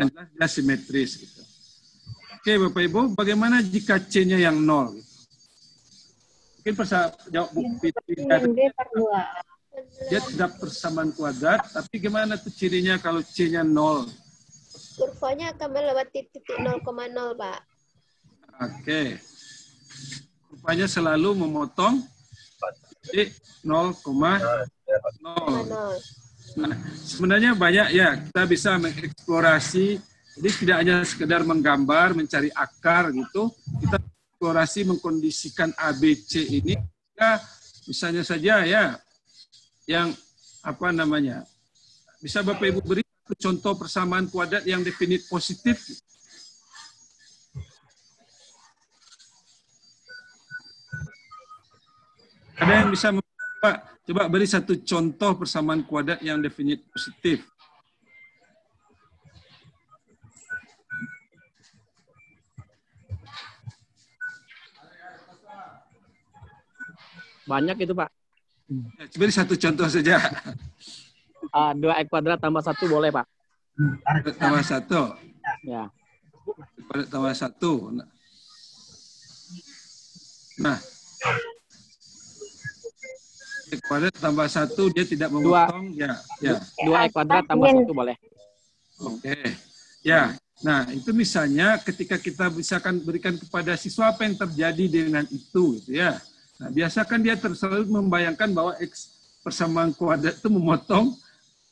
Yang jelas dia simetris gitu. Oke, Bapak Ibu, bagaimana jika C-nya yang 0? Gitu. Mungkin jawab dia tidak persamaan kuadrat, tapi gimana tuh cirinya kalau C-nya 0? Kurvanya akan melewati titik 0,0, Pak. Oke. Kurvanya selalu memotong titik 0,0. Nah, sebenarnya banyak ya, kita bisa mengeksplorasi. Jadi tidak hanya sekedar menggambar, mencari akar gitu. Kita eksplorasi mengkondisikan ABC ini. Ya, misalnya saja ya, yang apa namanya, bisa Bapak Ibu beri contoh persamaan kuadrat yang definit positif. Ada yang bisa coba beri satu contoh persamaan kuadrat yang definit positif. Banyak itu, Pak. Beri satu contoh saja. 2x kuadrat tambah 1 boleh, Pak. Tambah 1. Ya. Kuadrat tambah 1. Nah. Kuadrat tambah 1 dia tidak memotong. Ya. 2x kuadrat tambah 1 boleh. Oke. Ya. Nah, itu misalnya ketika kita misalkan berikan kepada siswa apa yang terjadi dengan itu gitu ya. Nah, biasa kan dia selalu membayangkan bahwa X persamaan kuadrat itu memotong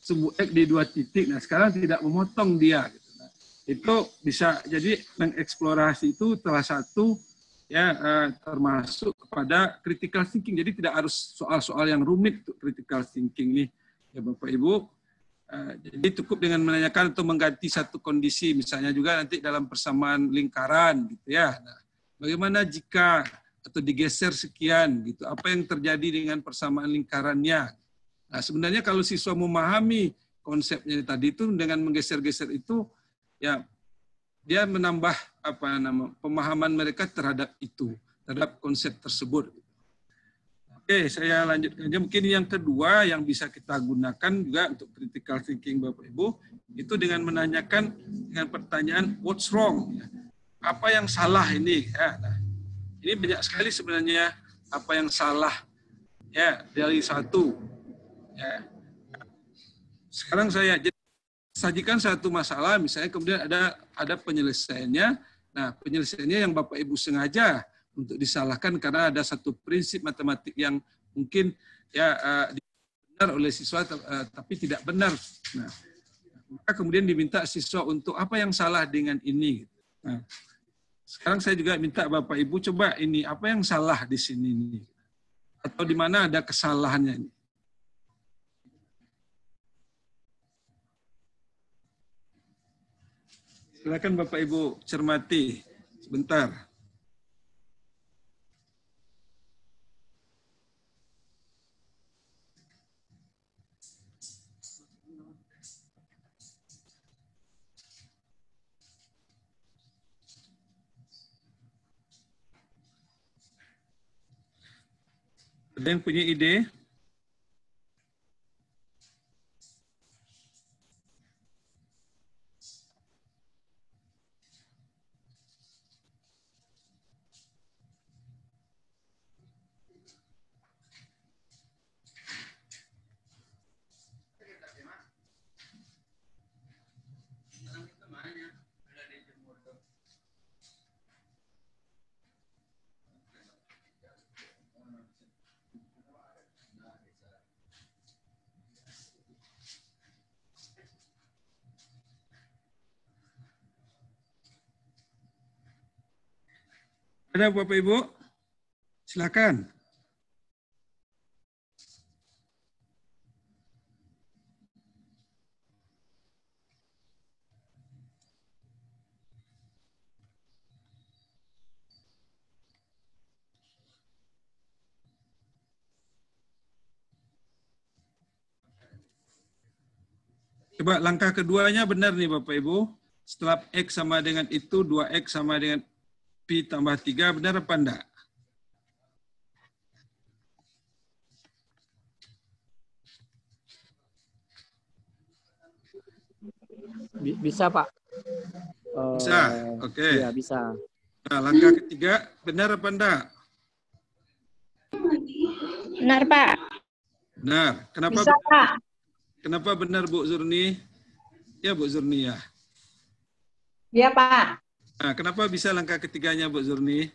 sumbu X di 2 titik. Nah, sekarang tidak memotong dia. Gitu. Nah, itu bisa jadi mengeksplorasi itu salah satu ya termasuk kepada critical thinking. Jadi tidak harus soal-soal yang rumit untuk critical thinking nih ya Bapak Ibu. Jadi cukup dengan menanyakan atau mengganti satu kondisi, misalnya juga nanti dalam persamaan lingkaran gitu ya. Nah, bagaimana jika atau digeser sekian gitu, apa yang terjadi dengan persamaan lingkarannya? Nah, sebenarnya kalau siswa memahami konsepnya tadi itu dengan menggeser-geser itu, ya dia menambah pemahaman mereka terhadap itu, terhadap konsep tersebut. Oke, saya lanjutkan aja. Mungkin yang kedua yang bisa kita gunakan juga untuk critical thinking Bapak Ibu, itu dengan menanyakan dengan pertanyaan what's wrong? Apa yang salah ini? Ya, nah, ini banyak sekali sebenarnya apa yang salah ya dari satu. Ya. Sekarang saya sajikan satu masalah, misalnya kemudian ada penyelesaiannya. Nah, penyelesaiannya yang Bapak Ibu sengaja untuk disalahkan karena ada satu prinsip matematik yang mungkin ya benar oleh siswa tapi tidak benar. Nah, maka kemudian diminta siswa untuk apa yang salah dengan ini. Nah, sekarang saya juga minta Bapak Ibu coba ini apa yang salah di sini nih, atau di mana ada kesalahannya ini. Silakan Bapak Ibu cermati sebentar. Ada yang punya ide? Ada Bapak Ibu? Silakan. Coba langkah keduanya benar nih Bapak Ibu. Setelah X sama dengan itu, 2X sama dengan Pi tambah 3, benar apa enggak? Bisa, Pak. Bisa, oke. Iya, bisa. Nah, langkah ketiga, benar apa enggak? Benar, Pak. Benar. Kenapa Bisa, benar? Pak. Kenapa benar, Bu Zurni? Ya, Bu Zurni ya. Iya, Pak. Nah, kenapa bisa langkah ketiganya, Bu Zurni?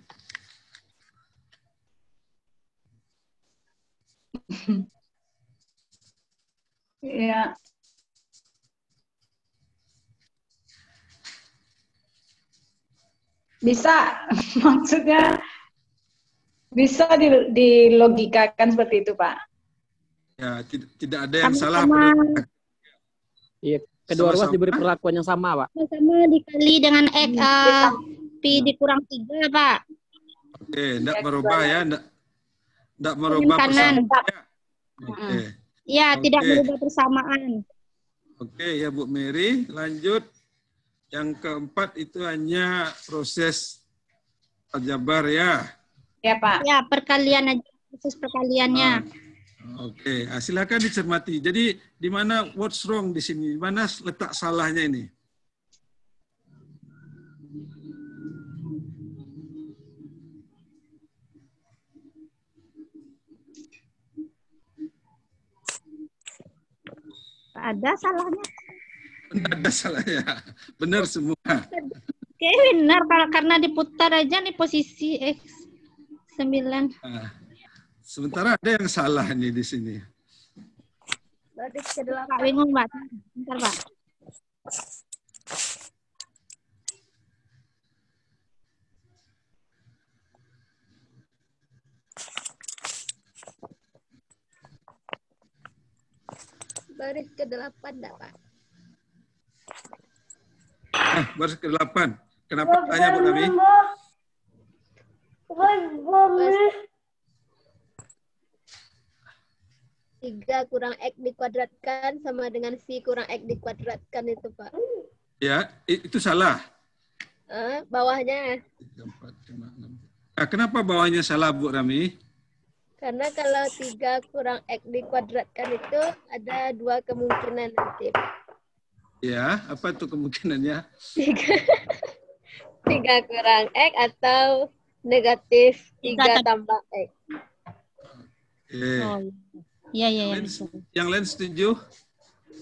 Iya. Bisa. Maksudnya bisa dilogikakan seperti itu, Pak. Ya, tidak ada yang salah. Sama-sama. Iya, kedua ruas Sama-sama. diberi perlakuan yang sama, Pak. Sama dikali dengan X, Pi dikurang 3, Pak. Oke, tidak merubah ya, tidak merubah Kanan. persamaan. Oke. Ya, tidak Oke. merubah persamaan. Oke, ya Bu Mary, lanjut. Yang keempat itu hanya proses aljabar ya. Ya, Pak. Ya, perkalian aja, proses perkaliannya. Oke, silakan dicermati. Jadi di mana what's wrong di sini? Di mana letak salahnya ini? Ada salahnya. Tidak ada salahnya. Benar semua. Oke, benar. Karena diputar aja nih posisi X9. Nah, sementara ada yang salah nih di sini. Berarti kedua Pak bingung, Pak. Bentar, Pak. Baris ke-8 enggak, Pak? Baris ke-8. Kenapa tanya Bu Nabi? Tiga kurang X dikuadratkan sama dengan si kurang X dikuadratkan itu, Pak. Ya, itu salah. Bawahnya. 3, 4, 5, 6. Nah, kenapa bawahnya salah Bu Rami? Karena kalau 3 kurang X dikuadratkan itu ada 2 kemungkinan nanti. Ya, apa tuh kemungkinannya? 3 kurang X atau negatif 3 tambah X. Oke. Oh, iya, iya. Yang lain setuju?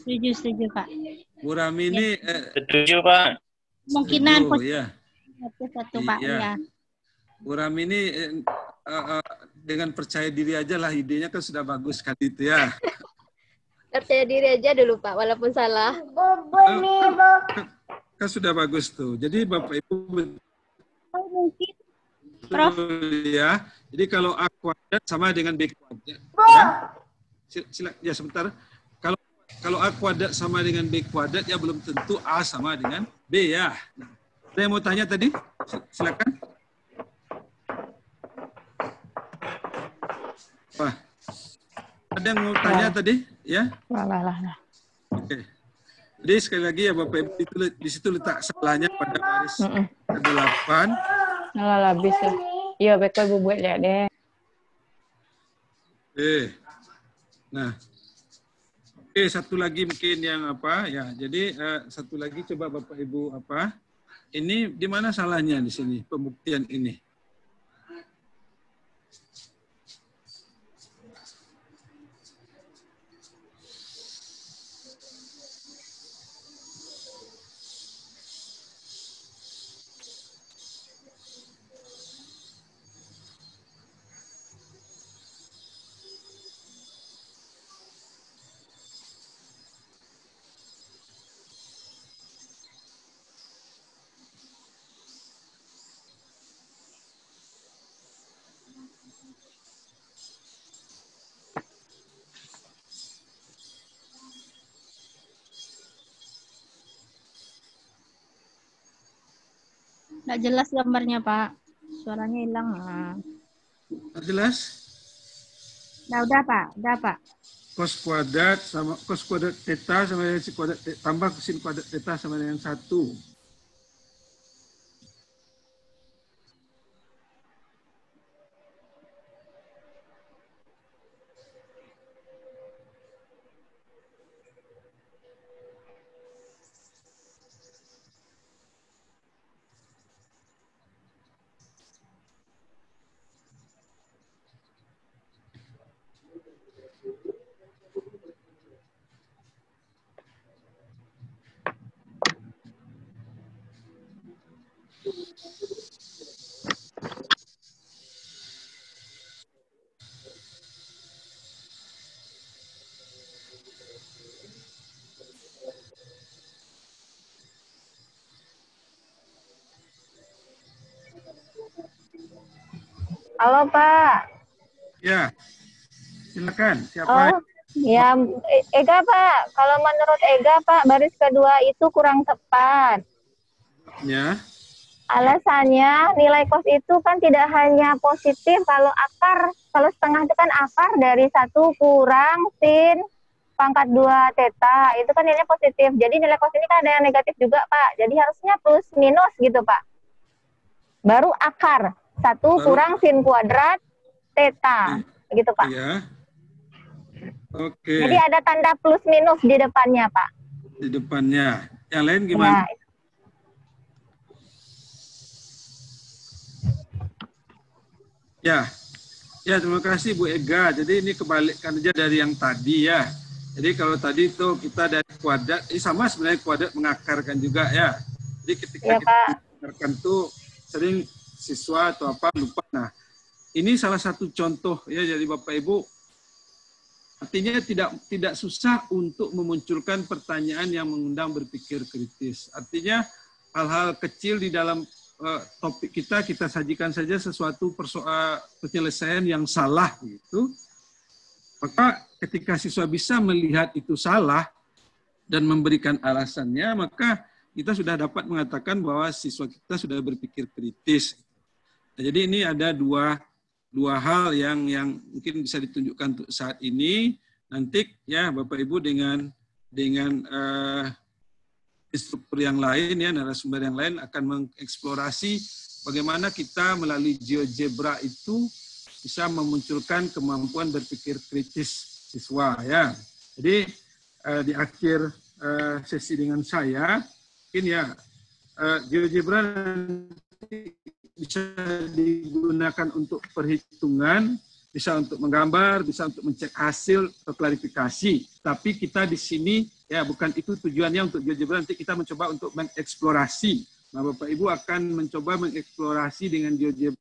Setuju, Pak. Bu Rami ini Setuju, Pak. Kemungkinan setuju, ya. satu, Pak. Iya. Ya. Bu Rami ini dengan percaya diri aja lah, idenya kan sudah bagus sekali itu ya. Percaya diri aja dulu, Pak, walaupun salah. Kan sudah bagus tuh. Jadi Bapak Ibu Mungkin, Prof. ya. Jadi kalau A kuadrat sama dengan B kuadrat. Ya. Ya sebentar. Kalau A kuadrat sama dengan B kuadrat ya belum tentu A sama dengan B ya. Nah, ada yang mau tanya tadi? Silakan. Wah. Ada yang mau tanya tadi? Ya. Oke. Jadi sekali lagi ya Bapak Ibu, di situ letak salahnya pada baris ke-8. Lah bisa. Iya, betul Bu buat lihat deh. Oke. Nah. Oke, satu lagi mungkin yang apa ya. Jadi satu lagi coba Bapak Ibu apa? Ini di mana salahnya di sini pembuktian ini? Nggak jelas gambarnya, Pak. Suaranya hilang. Jelas? Nah, udah, Pak. Udah, Pak. Cos kuadrat sama cos kuadrat theta sama dengan sin kuadrat theta, tambah sin kuadrat theta sama dengan 1. Halo Pak. Ya, silakan. Siapa? Oh, ya Ega Pak. Kalau menurut Ega Pak, baris kedua itu kurang tepat. Ya. Alasannya nilai cos itu kan tidak hanya positif kalau akar, kalau setengah itu kan akar dari 1 kurang sin pangkat 2 theta, itu kan nilainya positif. Jadi nilai cos ini kan ada yang negatif juga Pak, jadi harusnya plus minus gitu Pak. Baru akar 1 kurang sin kuadrat theta, gitu Pak. Iya. Oke. Jadi ada tanda plus minus di depannya Pak. Di depannya. Yang lain gimana? Ya, terima kasih Bu Ega. Jadi ini kebalikan aja dari yang tadi ya. Jadi kalau tadi itu kita dari kuadrat, ini sama sebenarnya kuadrat mengakarkan juga ya. Jadi ketika kita mengakarkan tuh sering siswa atau apa lupa. Nah, ini salah satu contoh ya dari Bapak Ibu. Artinya tidak susah untuk memunculkan pertanyaan yang mengundang berpikir kritis. Artinya hal-hal kecil di dalam topik kita sajikan saja sesuatu penyelesaian yang salah gitu. Maka ketika siswa bisa melihat itu salah dan memberikan alasannya, maka kita sudah dapat mengatakan bahwa siswa kita sudah berpikir kritis. Nah, jadi ini ada dua hal yang mungkin bisa ditunjukkan untuk saat ini. Nanti ya Bapak Ibu dengan instruktur yang lain ya, narasumber yang lain akan mengeksplorasi bagaimana kita melalui GeoGebra itu bisa memunculkan kemampuan berpikir kritis siswa ya. Jadi di akhir sesi dengan saya mungkin ya GeoGebra nanti bisa digunakan untuk perhitungan, bisa untuk menggambar, bisa untuk mencek hasil atau klarifikasi. Tapi kita di sini ya bukan itu tujuannya untuk GeoGebra, nanti kita mencoba untuk mengeksplorasi. Nah, Bapak Ibu akan mencoba mengeksplorasi dengan GeoGebra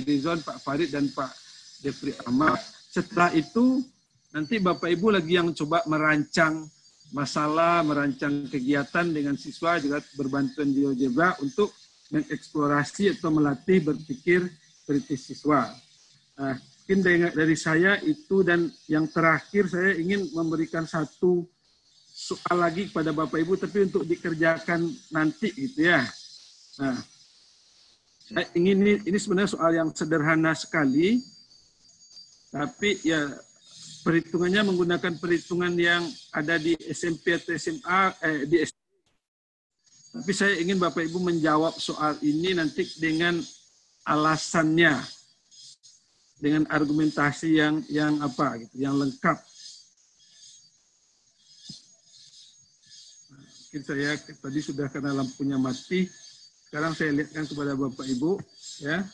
Rizon, Pak Farid dan Pak Jeffrey Ahmad. Setelah itu nanti Bapak Ibu lagi yang coba merancang masalah, merancang kegiatan dengan siswa juga berbantuan GeoGebra untuk mengeksplorasi atau melatih berpikir kritis siswa. Nah, mungkin dari saya itu, dan yang terakhir saya ingin memberikan satu soal lagi kepada Bapak Ibu, tapi untuk dikerjakan nanti gitu ya. Nah, saya ingin ini sebenarnya soal yang sederhana sekali, tapi ya perhitungannya menggunakan perhitungan yang ada di SMP atau SMA, di SMP. Tapi saya ingin Bapak Ibu menjawab soal ini nanti dengan alasannya, dengan argumentasi yang apa gitu, yang lengkap. Mungkin saya tadi sudah karena lampunya mati. Sekarang saya lihatkan kepada Bapak Ibu ya.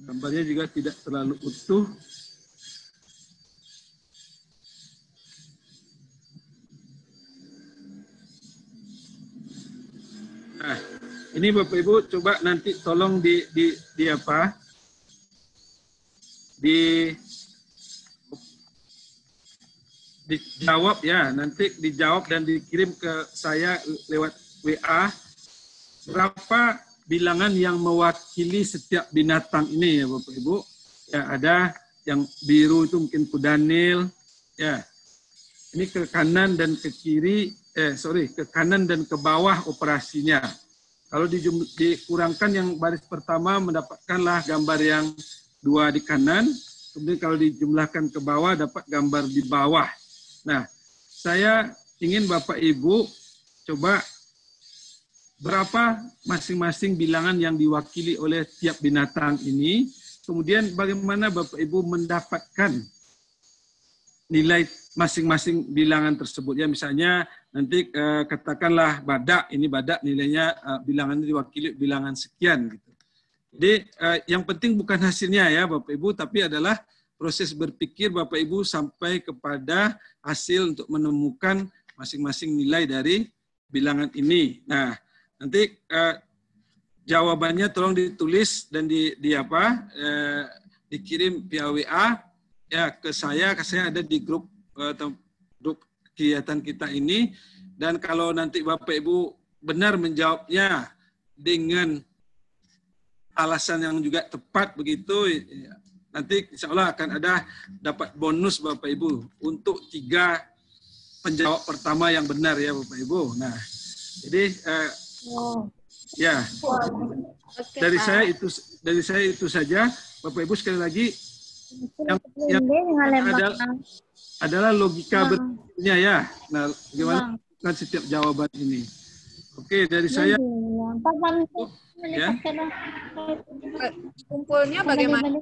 Gambarnya juga tidak terlalu utuh. Nah, ini Bapak Ibu coba nanti tolong di apa? Dijawab ya, nanti dijawab dan dikirim ke saya lewat WA. Berapa bilangan yang mewakili setiap binatang ini ya Bapak Ibu? Ya, ada yang biru itu mungkin kudanil, ya. Ini ke kanan dan ke kiri, ke kanan dan ke bawah operasinya. Kalau dikurangkan yang baris pertama mendapatkanlah gambar yang 2 di kanan, kemudian kalau dijumlahkan ke bawah dapat gambar di bawah. Nah, saya ingin Bapak Ibu coba berapa masing-masing bilangan yang diwakili oleh tiap binatang ini, kemudian bagaimana Bapak Ibu mendapatkan nilai masing-masing bilangan tersebut. Ya, misalnya nanti katakanlah badak, ini badak nilainya bilangannya diwakili bilangan sekian gitu. Jadi yang penting bukan hasilnya ya Bapak Ibu, tapi adalah proses berpikir Bapak Ibu sampai kepada hasil untuk menemukan masing-masing nilai dari bilangan ini. Nah, nanti jawabannya tolong ditulis dan dikirim via WA ya ke saya ada di grup kegiatan kita ini. Dan kalau nanti Bapak Ibu benar menjawabnya dengan alasan yang juga tepat begitu, nanti insya Allah akan ada dapat bonus Bapak Ibu untuk 3 penjawab pertama yang benar ya Bapak Ibu. Nah, jadi ya dari saya itu saja Bapak Ibu. Sekali lagi yang adalah logika berpikirnya ya. Nah, bagaimana kan setiap jawaban ini? Oke, dari saya. Ya. Kumpulnya bagaimana?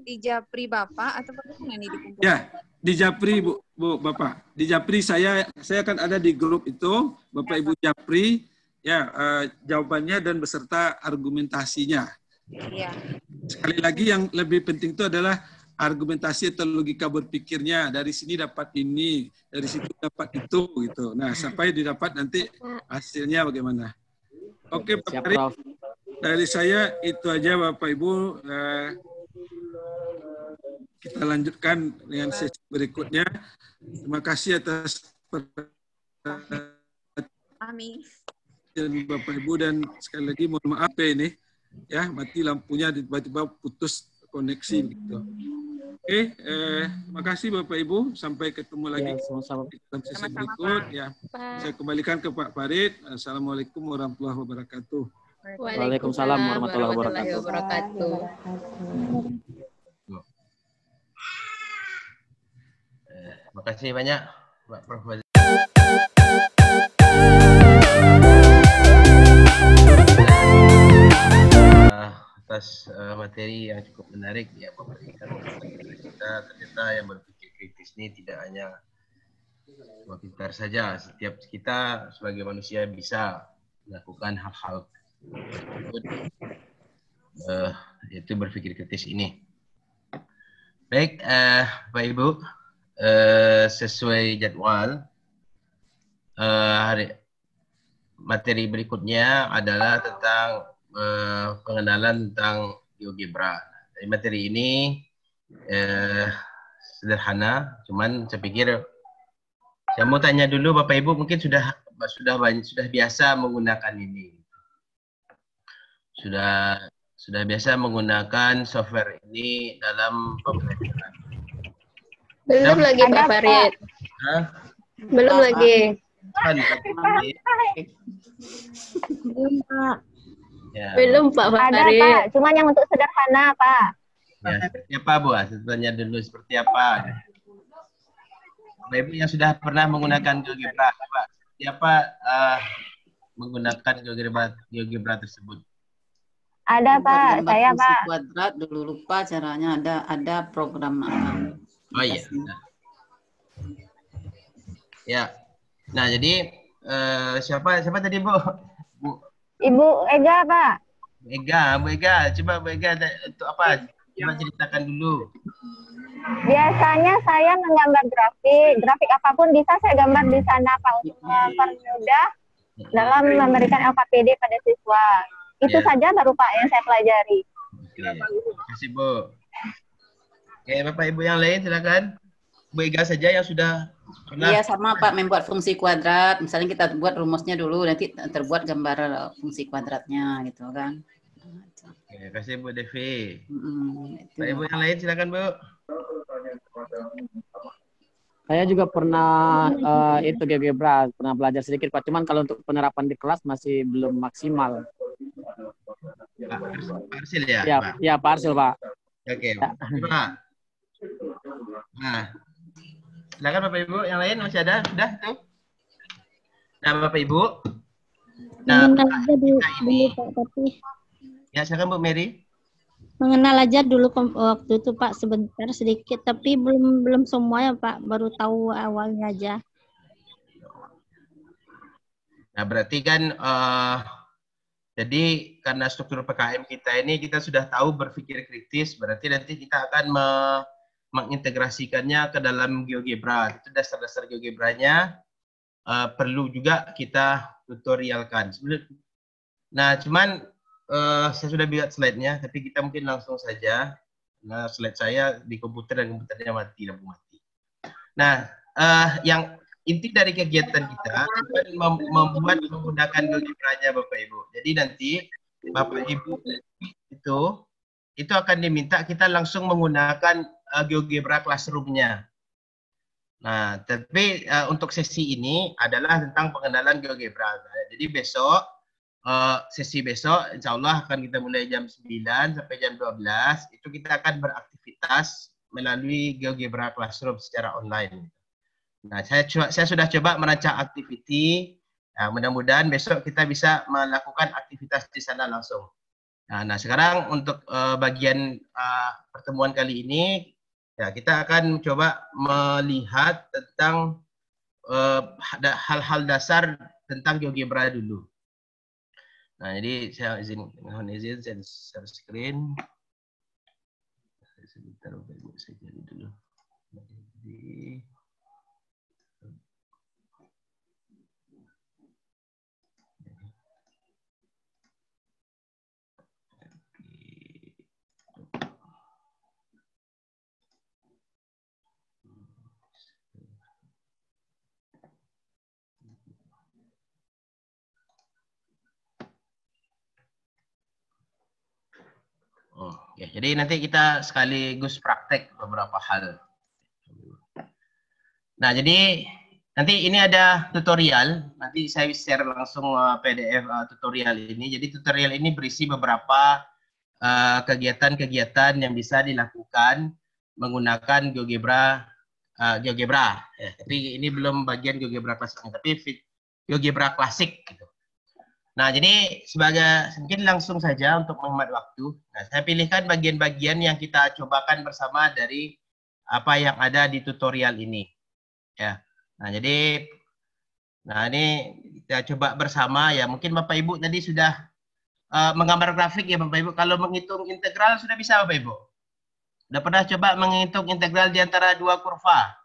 Di Japri Bapak atau bagaimana nih dikumpulkan? Ya, di Japri Bu Bapak. Di Japri saya akan ada di grup itu, Bapak Ibu Japri, ya jawabannya dan beserta argumentasinya. Iya. Sekali lagi yang lebih penting itu adalah argumentasi atau logika berpikirnya. Dari sini dapat ini, dari situ dapat itu gitu. Nah, sampai didapat nanti hasilnya bagaimana. Oke, Pak Arif. Dari saya itu aja Bapak Ibu. Kita lanjutkan dengan sesi berikutnya. Terima kasih atas Amin. Bapak Ibu, dan sekali lagi mohon maaf ya ini. Ya, mati lampunya tiba-tiba putus koneksi gitu. Oke, terima kasih Bapak Ibu. Sampai ketemu lagi dalam sesi berikut. Ya, saya kembalikan ke Pak Farid. Assalamualaikum warahmatullahi wabarakatuh. Waalaikumsalam warahmatullahi wabarakatuh. Terima kasih banyak Pak Prof. Atas materi yang cukup menarik ya, memberikan kita ternyata yang berpikir kritis ini tidak hanya cuma pintar saja. Setiap kita sebagai manusia bisa melakukan hal-hal yaitu berpikir kritis ini. Baik, Bapak Ibu, sesuai jadwal materi berikutnya adalah tentang pengenalan tentang GeoGebra. Dari materi ini sederhana, cuman saya pikir saya mau tanya dulu Bapak Ibu, mungkin sudah biasa menggunakan ini, sudah biasa menggunakan software ini dalam pembelajaran. Belum lagi Pak Farid. Belum lagi. Belum Pak. Ya. Belum Pak Farid. Ada Pak, cuman yang untuk sederhana Pak. Ya, seperti apa Bu? Saya tanya dulu seperti apa. Bapak Ibu yang sudah pernah menggunakan GeoGebra, Pak, siapa menggunakan GeoGebra tersebut? Ada Pak, saya Pak. Kuadrat dulu lupa caranya, ada program apa? Oh iya. Ya. Nah, jadi siapa tadi Bu? Ibu Ega Pak. Bu Ega, coba Bu Ega untuk apa? Coba ceritakan dulu. Biasanya saya menggambar grafik apapun bisa saya gambar di sana Pak untuk mempermudah dalam memberikan LKPD pada siswa. Itu saja baru Pak yang saya pelajari. Oke, terima kasih Bu. Oke, Bapak Ibu yang lain silakan. Bu Ega saja yang sudah pernah. Iya sama Pak, membuat fungsi kuadrat. Misalnya kita buat rumusnya dulu, nanti terbuat gambar fungsi kuadratnya gitu kan. Oke, terima kasih Bu Devi. Itu. Bapak Ibu yang lain silakan Bu. Saya juga pernah itu GeoGebra, pernah belajar sedikit Pak. Cuman kalau untuk penerapan di kelas masih belum maksimal. Pak Arsil ya? Ya, Pak Arsil Pak. Oke, Pak. Nah, silakan Bapak Ibu yang lain masih ada? Sudah tuh? Nah, Bapak Ibu. Nah, ini. Ya, silakan Bu Mary. Mengenal aja dulu waktu itu Pak sebentar sedikit, tapi belum semua ya Pak, baru tahu awalnya aja. Nah, berarti kan jadi karena struktur PKM kita ini kita sudah tahu berpikir kritis, berarti nanti kita akan mengintegrasikannya ke dalam GeoGebra. Itu dasar-dasar GeoGebra-nya perlu juga kita tutorialkan. Nah, cuman saya sudah buat slide-nya, tapi kita mungkin langsung saja. Nah, slide saya di komputer dan komputernya mati, lampu mati. Nah, inti dari kegiatan kita bukan membuat menggunakan GeoGebra-nya Bapak Ibu. Jadi nanti Bapak Ibu itu akan diminta kita langsung menggunakan GeoGebra Classroom-nya. Nah, tapi untuk sesi ini adalah tentang pengenalan GeoGebra. Nah, jadi besok, sesi besok insya Allah akan kita mulai jam 9 sampai jam 12. Itu kita akan beraktivitas melalui GeoGebra Classroom secara online. Nah, saya sudah coba merancang activity. Nah, mudah-mudahan besok kita bisa melakukan aktivitas di sana langsung. Nah, sekarang untuk bagian pertemuan kali ini, ya, kita akan coba melihat tentang hal-hal dasar tentang GeoGebra dulu. Nah, jadi saya mohon izin share screen. Sebentar, saya jadi dulu. Jadi, ya, jadi nanti kita sekaligus praktek beberapa hal. Nah, jadi nanti ini ada tutorial. Nanti saya share langsung PDF tutorial ini. Jadi tutorial ini berisi beberapa kegiatan-kegiatan yang bisa dilakukan menggunakan GeoGebra. Ya, tapi ini belum bagian GeoGebra Classroom, tapi GeoGebra Classic gitu. Nah, jadi mungkin langsung saja untuk menghemat waktu. Nah, saya pilihkan bagian-bagian yang kita cobakan bersama dari apa yang ada di tutorial ini. Ya. Nah, jadi ini kita coba bersama ya. Mungkin Bapak Ibu tadi sudah menggambar grafik ya Bapak Ibu. Kalau menghitung integral sudah bisa Bapak Ibu? Sudah pernah coba menghitung integral di antara dua kurva?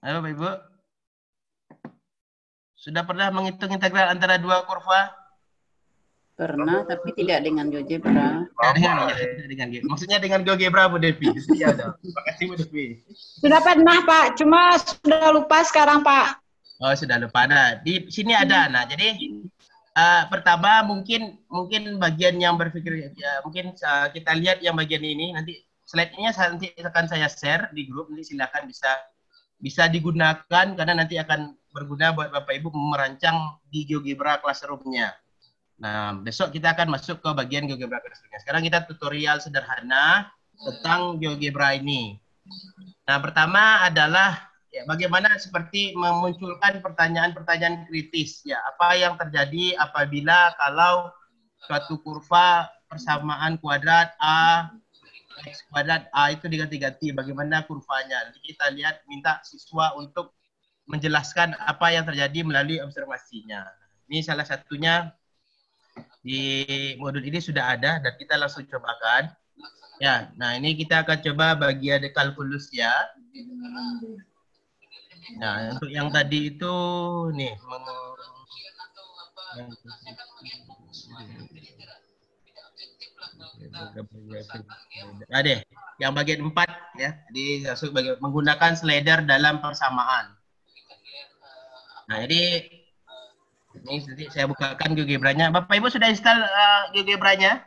Ayo Bapak Ibu. Sudah pernah menghitung integral antara dua kurva? Pernah, tapi tidak dengan GeoGebra. Maksudnya dengan GeoGebra Bu Devi. Iya, terima kasih Bu Devi. Sudah pernah Pak, cuma sudah lupa sekarang Pak. Oh, sudah lupa. Nah, di sini ada. Nah, jadi pertama mungkin bagian yang berpikir ya, mungkin kita lihat yang bagian ini nanti slide-nya nanti akan saya share di grup. Nanti silakan bisa digunakan karena nanti akan berguna buat Bapak Ibu merancang di GeoGebra Classroom-nya. Nah, besok kita akan masuk ke bagian GeoGebra Classroom-nya. Sekarang kita tutorial sederhana tentang GeoGebra ini. Nah, pertama adalah ya, bagaimana seperti memunculkan pertanyaan-pertanyaan kritis. Ya, apa yang terjadi apabila kalau suatu kurva persamaan kuadrat A X kuadrat A itu diganti-ganti, bagaimana kurvanya. Nanti kita lihat, minta siswa untuk menjelaskan apa yang terjadi melalui observasinya. Ini salah satunya di modul ini sudah ada dan kita langsung cobakan. Ya, nah ini kita akan coba bagian kalkulus ya. Nah, untuk yang tadi itu nih deh, yang bagian 4 ya. Jadi menggunakan slider dalam persamaan. Nah, jadi ini nanti saya bukakan GeoGebra-nya. Bapak Ibu sudah install GeoGebra-nya?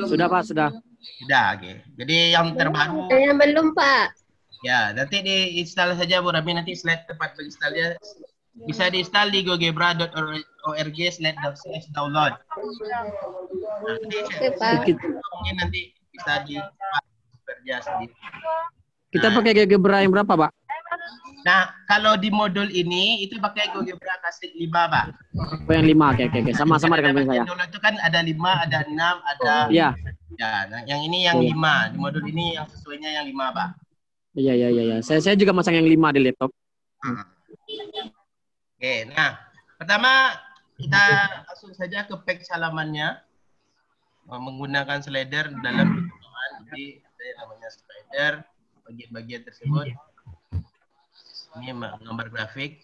Sudah Pak, sudah. Sudah, oke. Jadi yang terbaru. Yang belum Pak. Ya, nanti diinstal saja Bu Rami, nanti slide tempat menginstalnya bisa diinstal di geogebra.org/download. Mungkin nanti bisa kerja sendiri. Kita pakai GeoGebra yang berapa, Pak? Nah, kalau di modul ini itu pakai GeoGebra Classic 5, Pak. Oh, yang 5, oke. Sama-sama dengan saya. Dulu itu kan ada 5, ada 6, ada. Iya. Ya, nah, yang ini yang 5. Di modul ini yang sesuainya yang 5, Pak. Iya. Saya juga masang yang 5 di laptop. Oke, nah pertama kita langsung saja ke page halamannya menggunakan slider dalam pertemuan. Jadi ada yang namanya slider, bagian-bagian tersebut. Ini gambar grafik.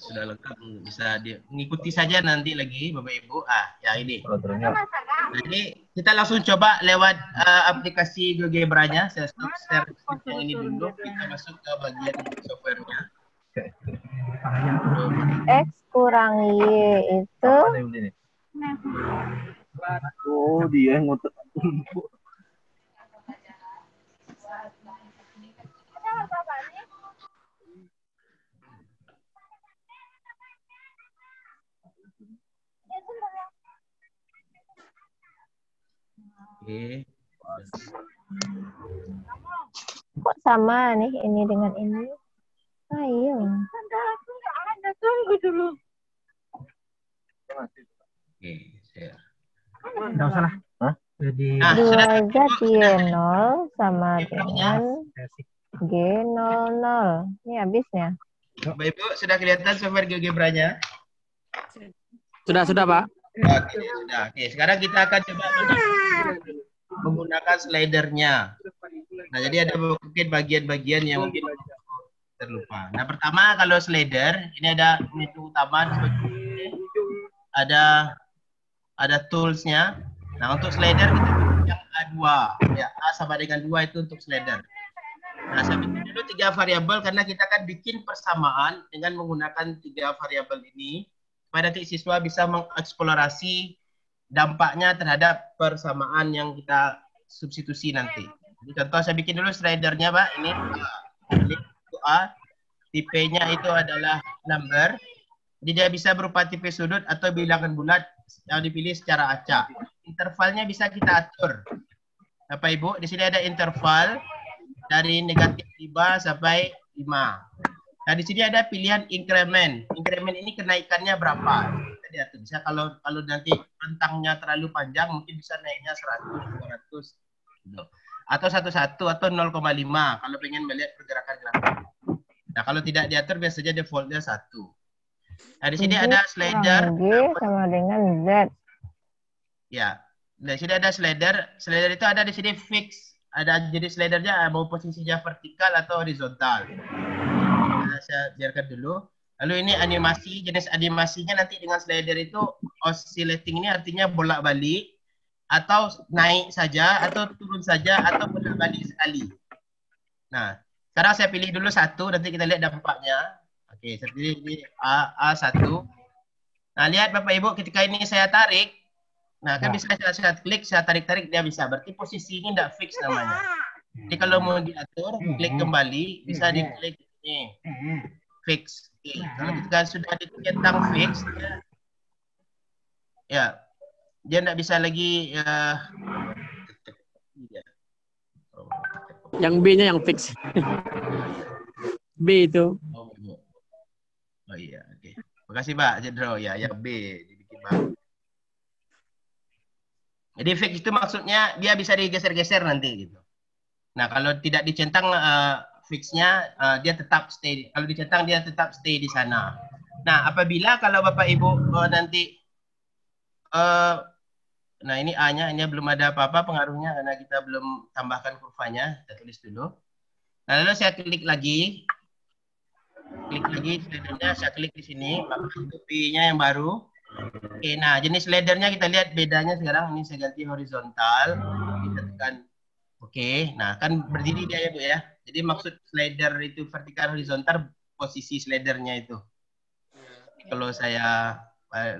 sudah lengkap, bisa mengikuti saja nanti lagi Bapak Ibu. Ya ini. Jadi kita langsung coba lewat aplikasi GeoGebra-nya. Saya stop share yang ini dulu. Kita masuk ke bagian software-nya. X kurang Y itu. Oh, dia ngotot. Oke. Kok sama nih ini dengan ini? Ayo. Tunggu dulu. Oke, share. Enggak usah lah. Jadi 2Z Y0 sama dengan G00. Ini habisnya. Bapak Ibu, sudah kelihatan software GeoGebra-nya? Sudah, Pak. Oke, sudah. Oke, sekarang kita akan coba menggunakan slidernya. Nah, jadi ada mungkin bagian-bagian yang mungkin terlupa. Nah, pertama kalau slider, ini ada menu utama, ada toolsnya. Nah, untuk slider kita yang A2, ya A sama dengan 2 itu untuk slider. Nah, saya bikin dulu 3 variabel karena kita akan bikin persamaan dengan menggunakan 3 variabel ini. Supaya nanti siswa bisa mengeksplorasi dampaknya terhadap persamaan yang kita substitusi nanti. Jadi contoh saya bikin dulu slidernya, Pak. Ini A, tipenya itu adalah number. Jadi dia bisa berupa tipe sudut atau bilangan bulat yang dipilih secara acak. Intervalnya bisa kita atur. Bapak Ibu, di sini ada interval dari negatif 5 sampai 5. Nah, di sini ada pilihan increment. Increment ini kenaikannya berapa? Jadi bisa kalau nanti rentangnya terlalu panjang mungkin bisa naiknya 100, 200 gitu. Atau 1,1 atau 0,5 kalau pengen melihat pergerakan grafik. Nah, kalau tidak diatur biasanya defaultnya 1. Nah, di sini ada slider G sama dengan Z. Ya. Nah, di sini ada slider. Slider itu ada di sini fix. Ada jadi slidernya mau posisinya vertikal atau horizontal. Nah, saya biarkan dulu. Lalu ini animasi, jenis animasinya nanti dengan slider itu oscillating ini artinya bolak-balik atau naik saja atau turun saja atau bolak-balik sekali. Nah, sekarang saya pilih dulu 1, nanti kita lihat dampaknya. Oke, saya pilih ini A1. Nah, lihat Bapak Ibu ketika ini saya tarik, nah kan bisa saya klik, saya tarik-tarik dia bisa. Berarti posisi ini tidak fix namanya. Jadi kalau mau diatur, klik kembali, bisa diklik ini fix. Oke. Kalau kita sudah dicentang fix, ya dia tidak bisa lagi. Yang B-nya yang fix. B itu. Oh iya, oke. Makasih Pak Jedro. Ya, yang B dibikin baru. Jadi fix itu maksudnya dia bisa digeser-geser nanti gitu. Nah, kalau tidak dicentang fixnya dia tetap stay. Kalau dicentang dia tetap stay di sana. Nah, apabila kalau Bapak Ibu nanti nah ini A-nya, ini belum ada apa-apa pengaruhnya karena kita belum tambahkan kurvanya. Kita tulis dulu. Nah, lalu saya klik lagi. Klik lagi slidernya, saya klik di sini, maka itu P-nya yang baru. Oke, nah jenis slidernya kita lihat bedanya sekarang. Ini saya ganti horizontal. Kita tekan oke, nah kan berdiri dia ya Bu ya. Jadi maksud slider itu vertikal horizontal posisi slidernya itu. Kalau saya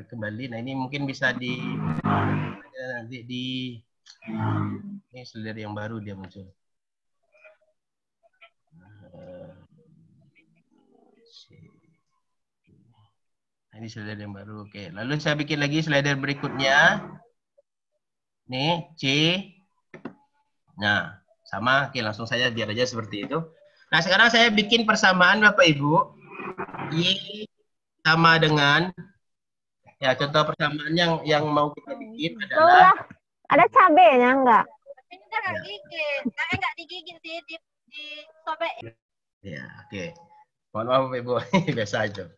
kembali, nah ini mungkin bisa nanti di ini slider yang baru dia muncul. Ini slider yang baru. Oke, lalu saya bikin lagi slider berikutnya. Nih, C. Nah, sama. Oke, langsung saja biar aja seperti itu. Nah, sekarang saya bikin persamaan Bapak Ibu. Y sama dengan ya contoh persamaan yang mau kita bikin adalah ada cabenya enggak? Ini enggak digigit. Enggak digigit sih disobek. Ya, oke. Mohon maaf Bapak Ibu, biasa aja.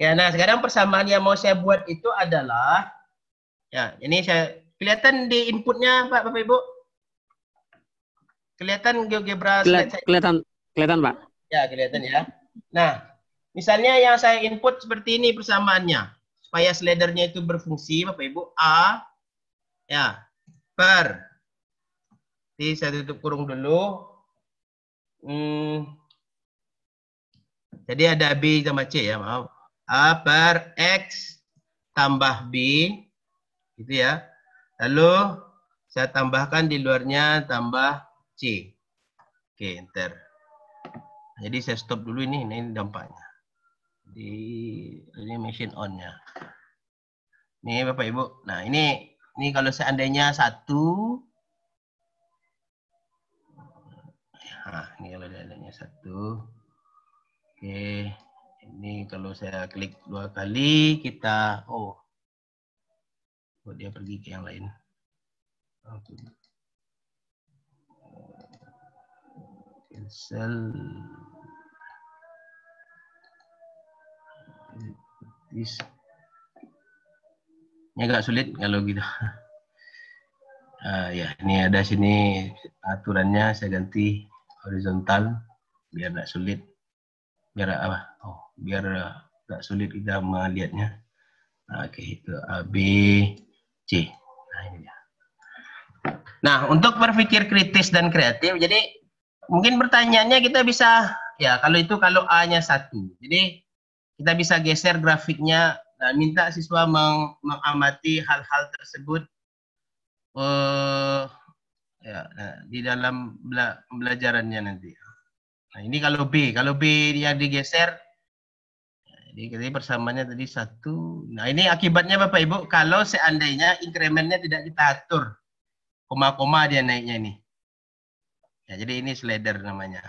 Ya, nah sekarang persamaan yang mau saya buat itu adalah, ya ini saya kelihatan di inputnya Bapak Ibu, kelihatan GeoGebra kelihatan Pak. Ya kelihatan ya. Nah Misalnya yang saya input seperti ini persamaannya. Supaya slidernya itu berfungsi, Bapak Ibu, A ya per. Jadi saya tutup kurung dulu. Jadi ada B tambah C ya, maaf. A per X tambah B, gitu ya. Lalu saya tambahkan di luarnya tambah C. Oke, enter. Jadi saya stop dulu ini dampaknya. Ini machine on-nya. Nih Bapak Ibu. Nah, ini kalau seandainya 1. Nah, ini kalau seandainya 1. Oke. Ini kalau saya klik 2 kali kita dia pergi ke yang lain. Oke. Cancel. Ini agak sulit kalau gitu. Ya, ini ada sini aturannya saya ganti horizontal biar tidak sulit. Biar apa? Biar tidak sulit kita melihatnya. Oke, itu A, B, C. Nah, ini dia. Nah, untuk berpikir kritis dan kreatif, jadi mungkin pertanyaannya kita bisa, ya kalau A-nya 1. Jadi kita bisa geser grafiknya dan minta siswa mengamati hal-hal tersebut di dalam pembelajarannya nanti. Nah, ini kalau B yang digeser, jadi persamaannya tadi 1. Nah, ini akibatnya Bapak Ibu, kalau seandainya incrementnya tidak kita atur, koma-koma dia naiknya ini. Ya, jadi ini slider namanya.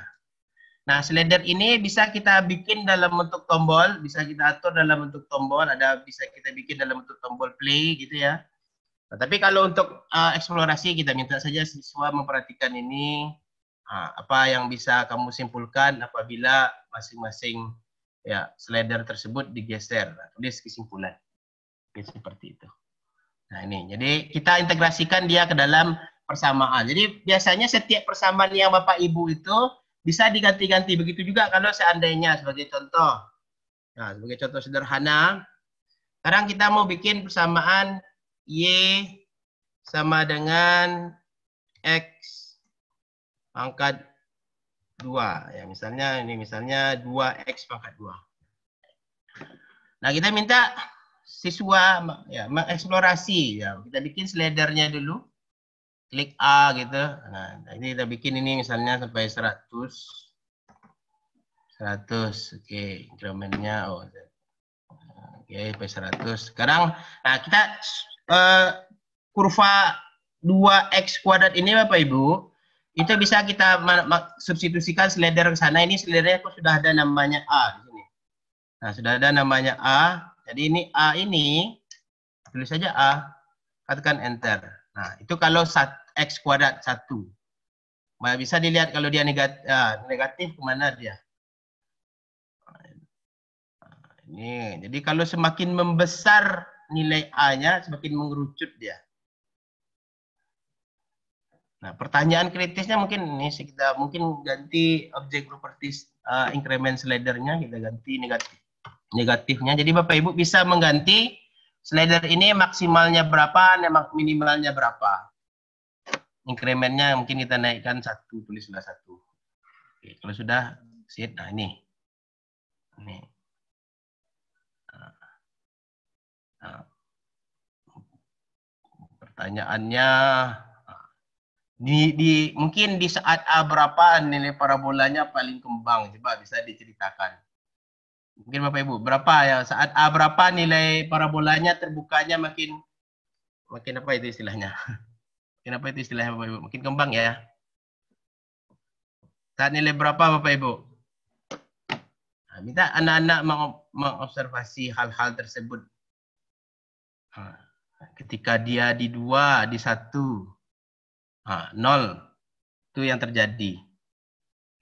Nah, slider ini bisa kita bikin dalam bentuk tombol, bisa kita atur dalam bentuk tombol, bisa kita bikin dalam bentuk tombol play gitu ya. Nah, tapi kalau untuk eksplorasi kita minta saja siswa memperhatikan ini, apa yang bisa kamu simpulkan apabila masing-masing ya slider tersebut digeser. Nah, tulis kesimpulan. Oke, seperti itu. Nah, ini. Jadi kita integrasikan dia ke dalam persamaan. Jadi biasanya setiap persamaan yang Bapak Ibu itu bisa diganti-ganti. Begitu juga kalau seandainya sebagai contoh. Nah, sebagai contoh sederhana, sekarang kita mau bikin persamaan Y sama dengan X pangkat 2. Ya, misalnya 2X pangkat 2. Nah, kita minta siswa ya mengeksplorasi ya. Kita bikin slidernya dulu. Klik A gitu. Nah, ini kita bikin ini misalnya sampai 100. Oke, incrementnya oke, sampai 100. Sekarang nah kita kurva 2x kuadrat ini Bapak Ibu, itu bisa kita substitusikan slider ke sana. Ini slidernya sudah ada namanya A di sini. Nah, sudah ada namanya A. Jadi ini A ini tulis saja A, katakan enter. Nah, itu kalau x kuadrat 1. Bisa dilihat kalau dia negatif kemana dia. Ini, jadi kalau semakin membesar nilai A-nya, semakin mengerucut dia. Nah, pertanyaan kritisnya mungkin ini kita mungkin ganti objek properties increment slidernya, kita ganti negatifnya. Jadi Bapak Ibu bisa mengganti slider ini maksimalnya berapa, minimalnya berapa. Incrementnya mungkin kita naikkan 1, tulislah 1. Oke, kalau sudah set, nah ini. Nah, pertanyaannya mungkin di saat A berapa nilai parabolanya paling kembang, coba bisa diceritakan. Mungkin Bapak Ibu berapa ya saat A berapa nilai parabolanya terbukanya makin apa itu istilahnya? Kenapa itu istilahnya Bapak Ibu? Makin kembang ya. Saat nilai berapa Bapak Ibu? Nah, minta anak-anak mengobservasi hal-hal tersebut. Nah, ketika dia di 2, di 1, 0, itu yang terjadi.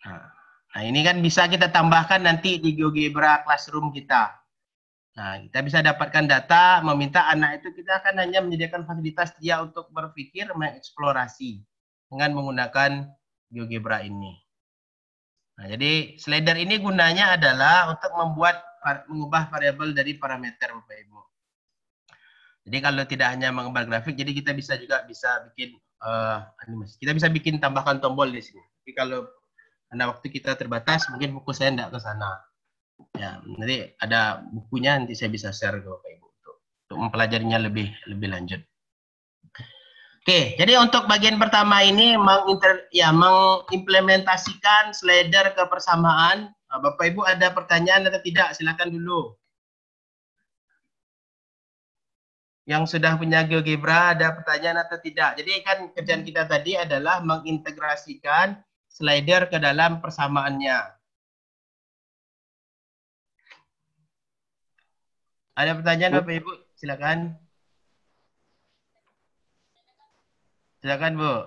Nah, ini kan bisa kita tambahkan nanti di GeoGebra Classroom kita. Nah, kita bisa dapatkan data, meminta anak itu, kita akan hanya menyediakan fasilitas dia untuk berpikir, mengeksplorasi dengan menggunakan GeoGebra ini. Nah, jadi slider ini gunanya adalah untuk mengubah variabel dari parameter, Bapak Ibu. Jadi kalau tidak hanya mengubah grafik, jadi kita bisa bikin animasi. Kita bisa bikin tambahkan tombol di sini. Tapi kalau karena waktu kita terbatas, mungkin buku saya tidak ke sana. Ya, nanti ada bukunya, nanti saya bisa share ke Bapak Ibu untuk mempelajarinya lebih lanjut. Oke, jadi untuk bagian pertama ini mengimplementasikan slider ke persamaan. Bapak Ibu ada pertanyaan atau tidak? Silakan dulu. Yang sudah punya GeoGebra ada pertanyaan atau tidak? Jadi kan kerjaan kita tadi adalah mengintegrasikan slider ke dalam persamaannya. Ada pertanyaan Bapak Ibu? Silakan. Silakan Bu.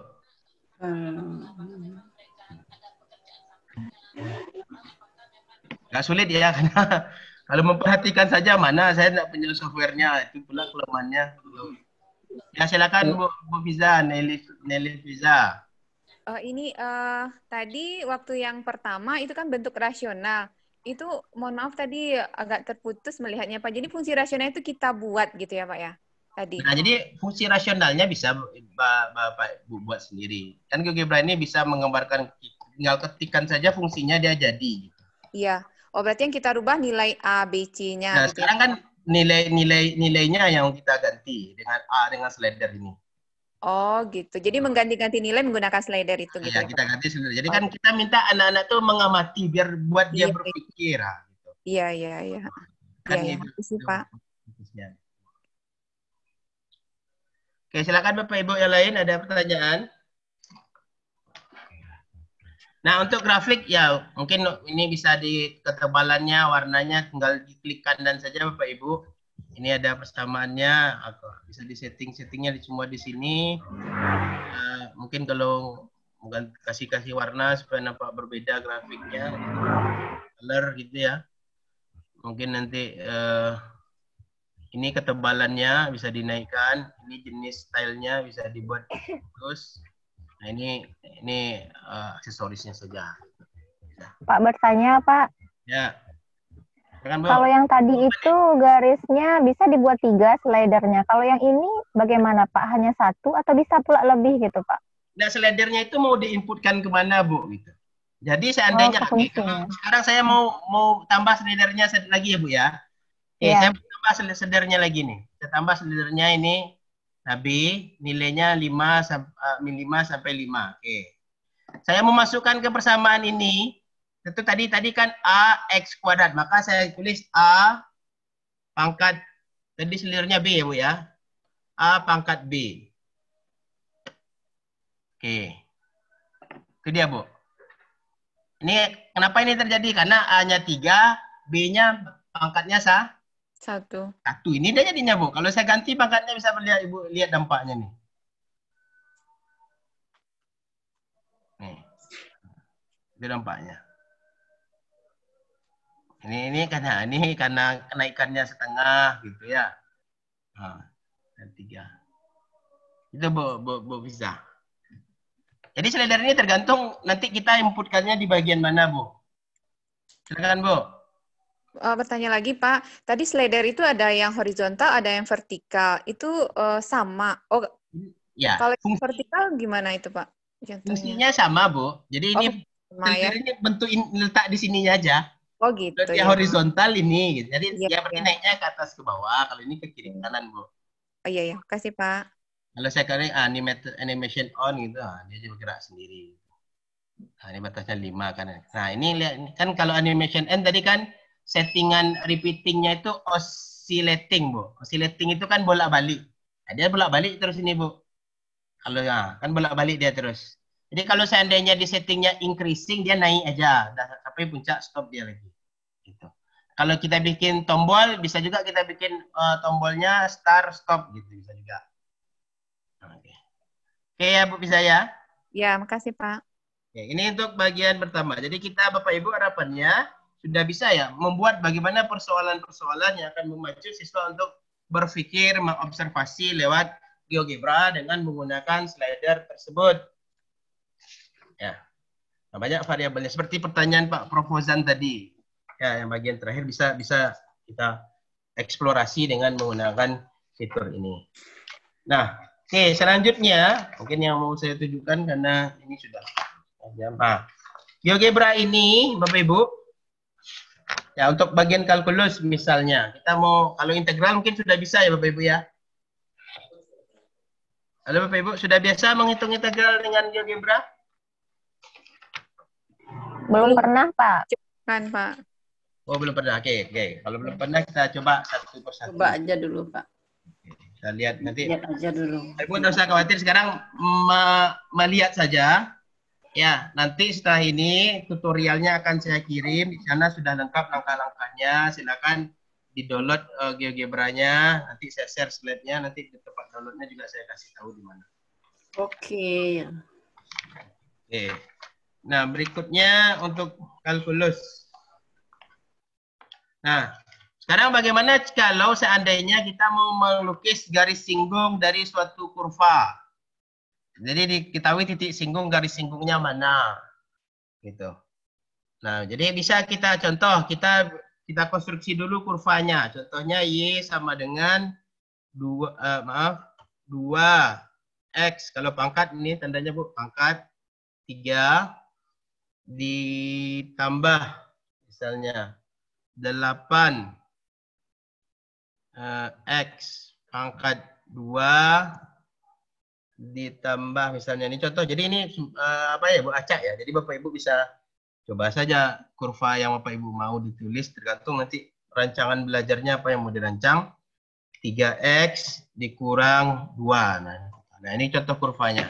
Nggak sulit ya, karena kalau memperhatikan saja mana saya tidak punya softwarenya, itu pula kelemahannya. Ya silakan Bu Fiza, Nelly Fiza. Tadi waktu yang pertama itu kan bentuk rasional. Itu mohon maaf tadi agak terputus melihatnya Pak. Jadi fungsi rasional itu kita buat gitu ya Pak ya? Tadi. Nah, jadi fungsi rasionalnya bisa Bapak Ibu buat sendiri. Kan GeoGebra ini bisa menggambarkan, tinggal ketikkan saja fungsinya dia jadi. Iya. Oh, berarti yang kita rubah nilai A, B, C-nya. Nah, gitu sekarang kan nilainya yang kita ganti dengan slider ini. Oh, gitu. Jadi mengganti-ganti nilai menggunakan slider itu gitu. Ya, kita ganti slider. Jadi kan kita minta anak-anak tuh mengamati biar buat dia berpikir. Gitu. Iya. Kan itu sih, Pak. Oke, silakan Bapak Ibu yang lain ada pertanyaan. Nah, untuk grafik ya mungkin ini bisa di ketebalannya, warnanya tinggal diklik kanan saja Bapak Ibu. Ini ada persamaannya, bisa di settingnya semua di sini. Mungkin kalau kasih warna supaya nampak berbeda grafiknya, color gitu ya. Mungkin nanti ini ketebalannya bisa dinaikkan, ini jenis stylenya bisa dibuat terus. Nah ini aksesorisnya saja. Pak bertanya Pak. Ya. Kalau yang tadi itu garisnya bisa dibuat 3 slidernya. Kalau yang ini bagaimana Pak? Hanya 1 atau bisa pula lebih gitu Pak? Nah slidernya itu mau diinputkan kemana Bu? Gitu. Jadi seandainya sekarang saya mau tambah slidernya lagi ya Bu ya. Saya tambah slidernya lagi nih. Saya tambah slidernya ini Nabi nilainya 5 sampai 5. Oke. Saya memasukkan ke persamaan ini. Itu tadi kan AX kuadrat. Maka saya tulis A pangkat tadi slidernya B ya Bu ya. A pangkat B. Oke. Itu dia Bu. Ini kenapa ini terjadi? Karena A-nya 3, B-nya pangkatnya 1. Ini dia jadinya Bu. Kalau saya ganti pangkatnya bisa Ibu lihat dampaknya nih. Nih. Itu dampaknya. Ini karena kenaikannya setengah gitu ya. Dan 3. Itu Bu bisa. Jadi slider ini tergantung nanti kita inputkannya di bagian mana Bu. Silakan Bu. Bertanya lagi Pak, tadi slider itu ada yang horizontal, ada yang vertikal. Itu sama. Oh, ya. Kalau yang vertikal gimana itu Pak? Fungsinya sama Bu. Jadi ini slider ini bentuk letak di sininya aja. Oh gitu. Kalau yang horizontal ini, gitu. Jadi dia naiknya ke atas ke bawah. Kalau ini ke kiri kanan Bu. Oh iya, kasih Pak. Kalau saya kali animation on gitu, dia juga gerak sendiri. Nah, ini batasnya 5 kan. Nah ini lihat kan kalau animation n tadi kan settingan repeatingnya itu oscillating Bu. Oscillating itu kan bolak-balik. Nah, dia bolak-balik terus ini Bu. Kalau kan bolak-balik dia terus. Jadi kalau seandainya di settingnya increasing dia naik aja sampai puncak stop dia lagi. Gitu. Kalau kita bikin tombol bisa juga kita bikin tombolnya start stop gitu bisa juga. Oke ya Bu bisa ya? Ya, makasih Pak. Oke, ini untuk bagian pertama. Jadi kita Bapak Ibu harapannya sudah bisa ya membuat bagaimana persoalan-persoalan yang akan memacu siswa untuk berpikir, mengobservasi lewat GeoGebra dengan menggunakan slider tersebut. Ya. Nah, banyak variabelnya. Seperti pertanyaan Pak Profozan tadi. Ya, yang bagian terakhir bisa kita eksplorasi dengan menggunakan fitur ini. Nah, oke, selanjutnya mungkin yang mau saya tunjukkan karena ini sudah jam. GeoGebra ini, Bapak Ibu, ya untuk bagian kalkulus misalnya, kita mau kalau integral mungkin sudah bisa ya Bapak Ibu ya. Halo Bapak Ibu, sudah biasa menghitung integral dengan GeoGebra? Belum pernah, Pak. Kan, Pak. Oh, belum pernah. Oke. Kalau belum pernah kita coba satu persatu. Coba aja dulu, Pak. Kita lihat nanti. Lihat aja dulu. Ibu tidak usah khawatir, sekarang melihat saja. Ya, nanti setelah ini tutorialnya akan saya kirim. Di sana sudah lengkap langkah-langkahnya. Silakan di-download GeoGebra-nya. Nanti saya share slide-nya. Nanti di tempat download-nya juga saya kasih tahu di mana. Oke. Oke. Nah, berikutnya untuk kalkulus. Nah, sekarang bagaimana kalau seandainya kita mau melukis garis singgung dari suatu kurva? Jadi diketahui titik singgung, garis singgungnya mana, gitu. Nah, jadi bisa kita contoh, kita konstruksi dulu kurvanya. Contohnya Y sama dengan 2X. Kalau pangkat ini tandanya Bu, pangkat 3 ditambah misalnya 8 X pangkat 2 ditambah misalnya ini contoh. Jadi ini apa ya Bu, acak ya. Jadi Bapak Ibu bisa coba saja kurva yang Bapak Ibu mau ditulis, tergantung nanti rancangan belajarnya apa yang mau dirancang. 3X dikurang 2. Nah ini contoh kurvanya.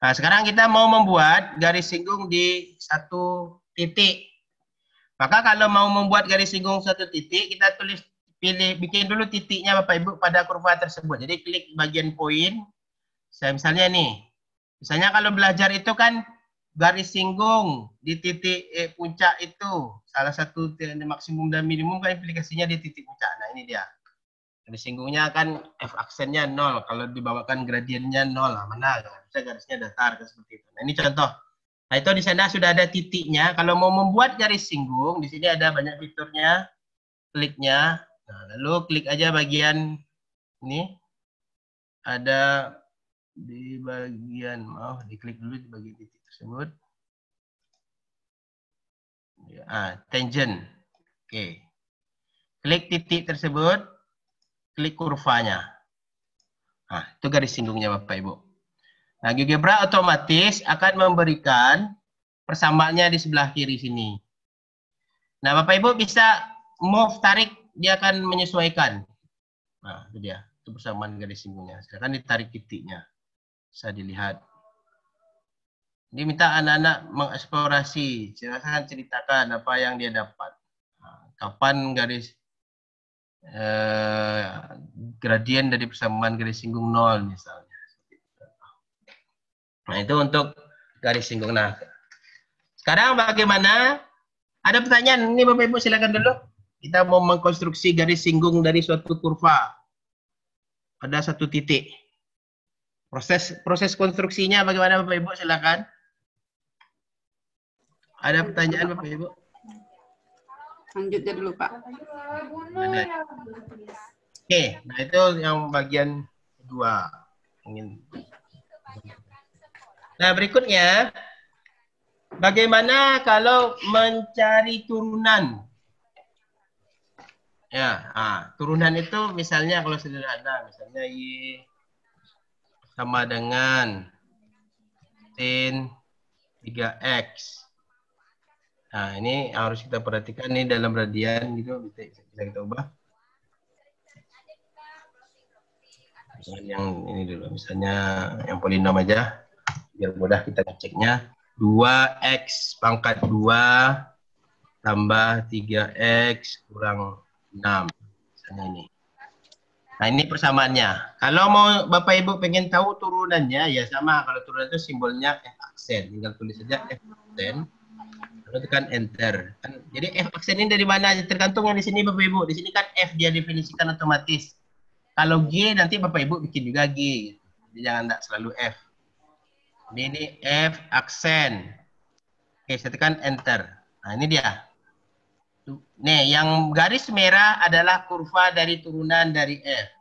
Nah sekarang kita mau membuat garis singgung di satu titik. Maka kalau mau membuat garis singgung satu titik, kita bikin dulu titiknya Bapak Ibu pada kurva tersebut. Jadi klik bagian poin. Saya misalnya nih, misalnya kalau belajar itu kan garis singgung di titik puncak itu. Salah satu maksimum dan minimum kan implikasinya di titik puncak. Nah ini dia. Garis singgungnya kan F aksennya 0. Kalau dibawakan gradiennya 0. Nah, mana? Bisa garisnya datar seperti itu. Nah ini contoh. Nah itu di sana sudah ada titiknya. Kalau mau membuat garis singgung, di sini ada banyak fiturnya. Kliknya. Nah, lalu klik aja bagian ini. Ada di bagian, diklik dulu di bagian titik tersebut. Tangent. Oke. Klik titik tersebut. Klik kurvanya. Nah, itu garis singgungnya Bapak Ibu. Nah, GeoGebra otomatis akan memberikan persamaannya di sebelah kiri sini. Nah, Bapak Ibu bisa move, tarik, dia akan menyesuaikan. Nah, itu dia. Itu persamaan garis singgungnya. Silakan ditarik titiknya. Bisa dilihat. Dia minta anak-anak mengeksplorasi. Silakan ceritakan apa yang dia dapat. Nah, kapan garis gradien dari persamaan garis singgung 0 misalnya. Nah itu untuk garis singgung. Nah sekarang bagaimana? Ada pertanyaan ini Bapak Ibu, silakan dulu. Kita mau mengkonstruksi garis singgung dari suatu kurva pada satu titik. Proses konstruksinya bagaimana Bapak Ibu, silakan. Ada pertanyaan Bapak Ibu? Lanjutnya dulu Pak. Oke, nah itu yang bagian kedua. Nah berikutnya, bagaimana kalau mencari turunan? Ya, turunan itu misalnya kalau sederhana, misalnya Y sama dengan sin 3X. Nah, ini harus kita perhatikan nih dalam radian gitu, bisa kita ubah. Yang ini dulu, misalnya yang polinom aja, biar mudah kita ngeceknya. 2X pangkat 2 tambah 3X kurang 6. Misalnya ini. Nah, ini persamaannya. Kalau mau Bapak Ibu pengen tahu turunannya, ya sama. Kalau turunan itu simbolnya F aksen. Tinggal tulis saja F aksen. Lalu tekan enter. Jadi F aksen ini dari mana? Tergantung yang di sini Bapak Ibu. Di sini kan F dia definisikan otomatis. Kalau G nanti Bapak Ibu bikin juga G. Jadi jangan selalu F. Jadi ini F aksen. Oke, saya tekan enter. Nah, ini dia. Nih, yang garis merah adalah kurva dari turunan dari F.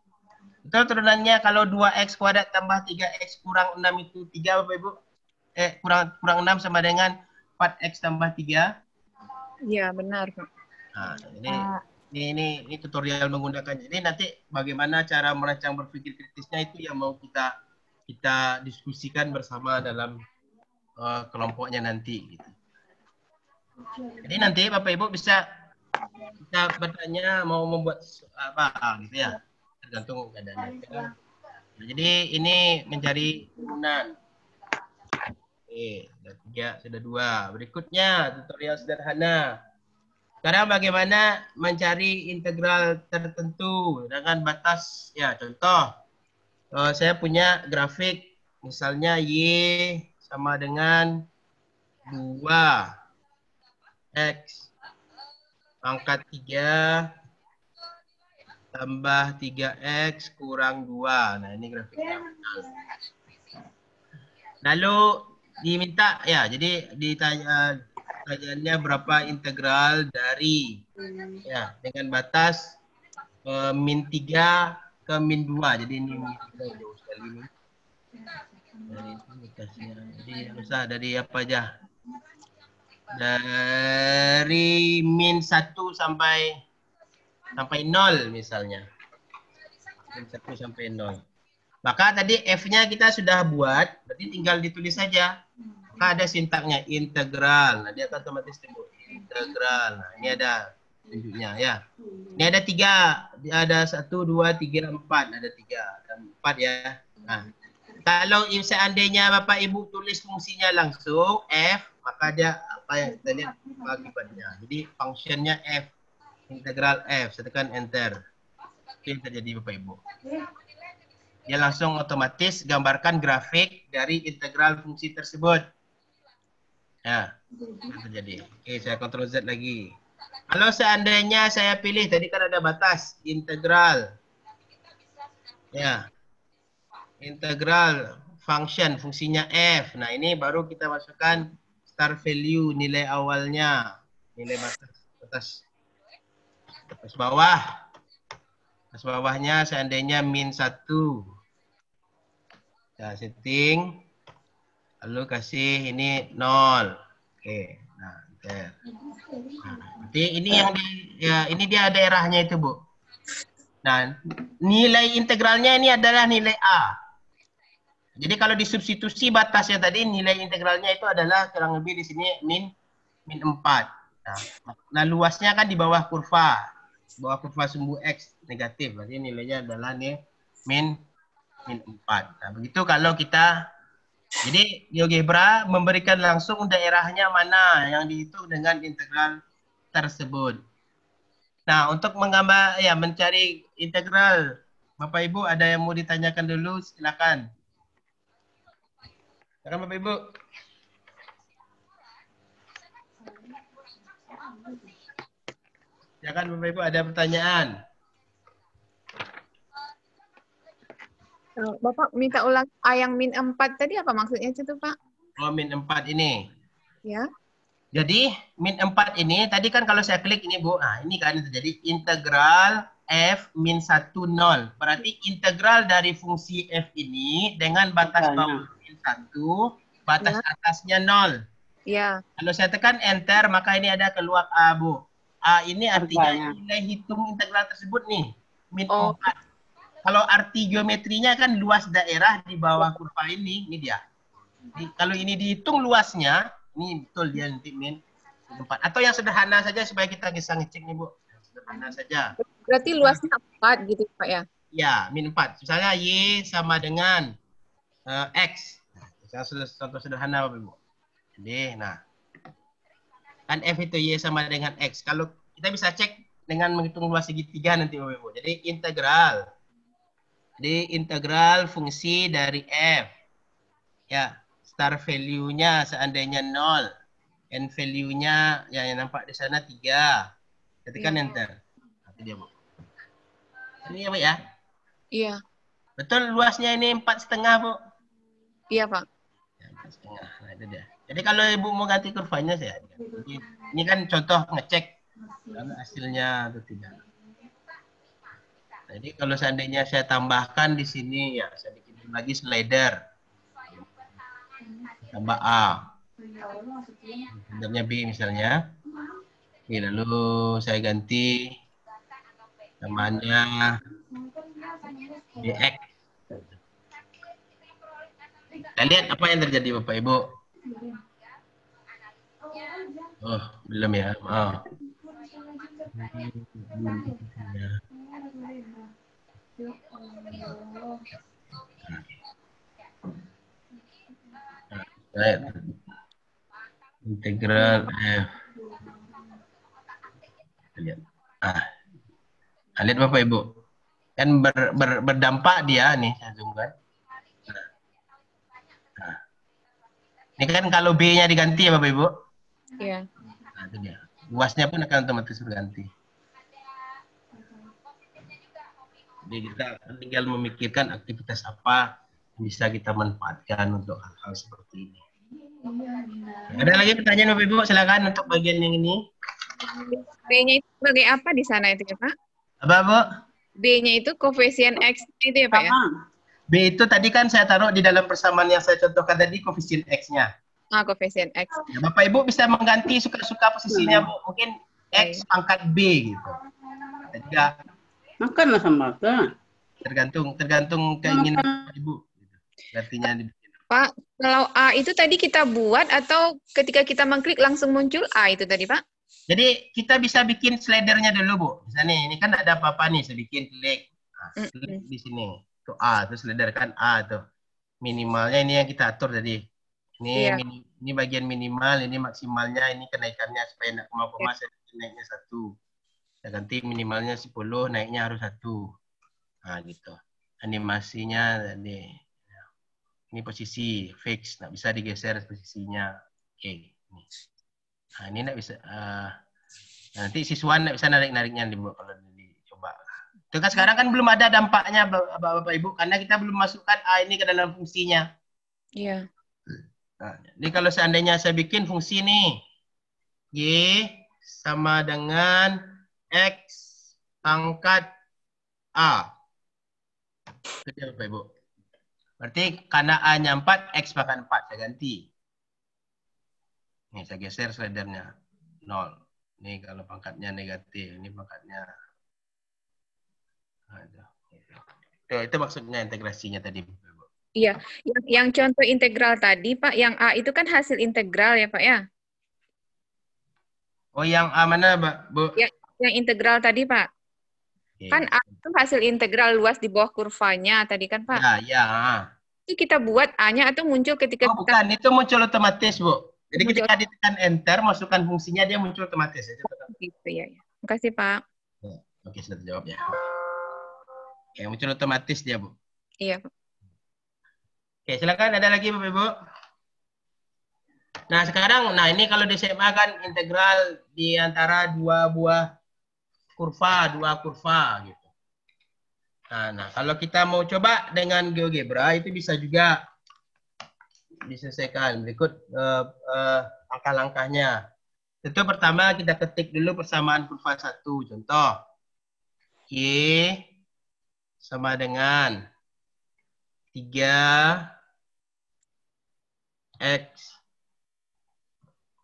Betul turunannya kalau 2x kuadrat tambah 3x kurang 6 itu 3 Bapak Ibu? Kurang 6 sama dengan 4x tambah 3. Iya, benar, Pak. Nah, ini tutorial menggunakan. Jadi nanti bagaimana cara merancang berpikir kritisnya itu yang mau kita diskusikan bersama dalam kelompoknya nanti gitu. Jadi nanti Bapak Ibu bisa bertanya mau membuat apa gitu ya. Tergantung keadaannya. Nah, jadi ini mencari turunan. Oke, sudah 2. Berikutnya tutorial sederhana. Sekarang bagaimana mencari integral tertentu dengan batas, ya contoh. Saya punya grafik, misalnya Y sama dengan 2X pangkat 3 tambah 3X kurang 2. Nah, ini grafiknya. Lalu diminta, ya, jadi pertanyaannya berapa integral dari, ya, dengan batas min 3 ke min 2. Jadi ini min 3 jauh sekali ini. Jadi usah dari apa aja? Dari min 1 sampai 0 misalnya. Min 1 sampai 0. Maka tadi F-nya kita sudah buat, berarti tinggal ditulis saja. Maka ada sintaknya integral. Nah, dia otomatis tembus integral. Nah, ini ada tunjuknya ya. Ini ada 3, ada 1, 2, 3, 4, ada 3 dan 4 ya. Nah, kalau seandainya Bapak Ibu tulis fungsinya langsung F, maka dia apa yang kita lihat akibatnya. Jadi fungsinya F, integral F, saya tekan enter. Itu yang terjadi Bapak Ibu. Dia langsung otomatis gambarkan grafik dari integral fungsi tersebut. Ya, itu terjadi. Oke, saya Ctrl Z lagi. Kalau seandainya saya pilih, tadi kan ada batas integral. Ya, integral function, fungsinya F. Nah, ini baru kita masukkan start value, nilai awalnya. Nilai batas bawah. Batas bawahnya seandainya min 1. Ya, setting. Lalu kasih ini 0. Oke. Nah, enter. Jadi ini yang ini dia daerahnya itu, Bu. Nah, nilai integralnya ini adalah nilai A. Jadi kalau disubstitusi batasnya tadi, nilai integralnya itu adalah kurang lebih di sini min 4. Nah, luasnya kan di bawah kurva. Bawah kurva sumbu X negatif. Berarti nilainya adalah nih min 4. Nah, begitu kalau kita, jadi GeoGebra memberikan langsung daerahnya mana yang dihitung dengan integral tersebut. Nah, untuk menggambar, ya, mencari integral, Bapak Ibu ada yang mau ditanyakan dulu, silakan. Silakan Bapak Ibu. Silakan Bapak Ibu, ada pertanyaan. Bapak minta ulang A yang min 4 tadi apa maksudnya itu Pak? Oh, min 4 ini. Ya. Jadi min 4 ini tadi kan kalau saya klik ini Bu, nah ini kan terjadi integral F min 1 0. Berarti integral dari fungsi F ini dengan batas bawah min 1, batas atasnya 0. Ya. Kalau saya tekan enter maka ini ada keluar A Bu. A ini artinya nilai hitung integral tersebut nih, min 4. Kalau arti geometrinya kan luas daerah di bawah kurva ini dia. Kalau ini dihitung luasnya, ini betul dia nanti min 4. Atau yang sederhana saja supaya kita bisa ngecek nih Bu. Sederhana saja. Berarti luasnya 4 gitu Pak ya? Ya, min 4. Misalnya Y sama dengan X. Nah, contoh sederhana Bapak Ibu. Jadi, nah. Kan F itu Y sama dengan X. Kalau kita bisa cek dengan menghitung luas segitiga nanti Bapak Ibu. Jadi integral. Jadi integral fungsi dari F. Ya, start value-nya seandainya 0. N value-nya ya, yang nampak di sana 3. Ketikkan enter. Nanti dia Bu. Ini ya Bu ya? Iya. Betul luasnya ini 4,5 Bu? Iya Pak. Ya, 4,5. Nah itu dia. Jadi kalau Ibu mau ganti kurvanya saya. Ini kan contoh ngecek hasilnya atau tidak. Jadi kalau seandainya saya tambahkan di sini ya saya bikin lagi slider. Tambah A. Slidernya B misalnya. Oke, lalu saya ganti namanya BX. Kita lihat apa yang terjadi Bapak Ibu. Oh, belum ya. Maaf. Right. Integral F. Lihat. Lihat Bapak Ibu. Kan berdampak dia nih, saya zoom kan. Ini kan kalau B-nya diganti ya Bapak Ibu. Iya. Nah, itu dia. Luasnya pun akan otomatis berganti. Jadi kita tinggal memikirkan aktivitas apa yang bisa kita manfaatkan untuk hal-hal seperti ini. Ada lagi pertanyaan Bapak Ibu? Silakan untuk bagian yang ini. B-nya itu sebagai apa di sana itu ya Pak? Apa Bu? B-nya itu koefisien X itu ya Pak ya? B itu tadi kan saya taruh di dalam persamaan yang saya contohkan tadi koefisien X-nya. Koefisien X. Ya, Bapak Ibu bisa mengganti suka-suka posisinya Bu. Mungkin X pangkat B gitu. Tidak. Makanlah sama kan. Tergantung keinginan Ibu. Artinya Pak, kalau A itu tadi kita buat atau ketika kita mengklik langsung muncul A itu tadi Pak? Jadi kita bisa bikin slidernya dulu Bu. Misalnya ini kan ada apa-apa nih, saya bikin klik. Klik di sini. Tuh A, terus slider kan A tuh. Minimalnya ini yang kita atur tadi. Ini ini bagian minimal, ini maksimalnya, ini kenaikannya supaya enggak koma-koma saya naiknya 1. Saya ganti minimalnya 10, naiknya harus 1. Nah, gitu. Animasinya tadi. Ini posisi fix, nggak bisa digeser posisinya. Oke. Nah, ini nggak bisa. Nanti siswa nggak bisa narik-nariknya kalau dicoba. Itu kan sekarang kan belum ada dampaknya Bapak Ibu karena kita belum masukkan A ini ke dalam fungsinya. Iya. Nah, jadi kalau seandainya saya bikin fungsi ini Y sama dengan X pangkat A. Itu dia Bapak Ibu. Berarti karena A-nya 4, X pangkat 4 saya ganti. Ini saya geser slidernya 0. Ini kalau pangkatnya negatif, ini pangkatnya. Itu maksudnya integrasinya tadi. Iya, yang contoh integral tadi Pak, yang A itu kan hasil integral ya Pak ya? Oh yang A mana Bu? Yang integral tadi Pak. Kan A itu hasil integral luas di bawah kurvanya tadi kan Pak? Ya. Itu kita buat A-nya atau muncul ketika bukan, itu muncul otomatis Bu. Jadi ketika ditekan enter, masukkan fungsinya dia muncul otomatis. Gitu ya. Makasih Pak. Oke, sudah terjawab ya. Oke, muncul otomatis dia Bu. Iya Pak. Oke, silakan ada lagi Bapak Ibu. Nah sekarang, ini kalau di SMA kan integral di antara dua kurva gitu. Nah kalau kita mau coba dengan GeoGebra itu bisa juga diselesaikan. Berikut langkah-langkahnya. Itu pertama kita ketik dulu persamaan kurva 1. Contoh, Y sama dengan 3X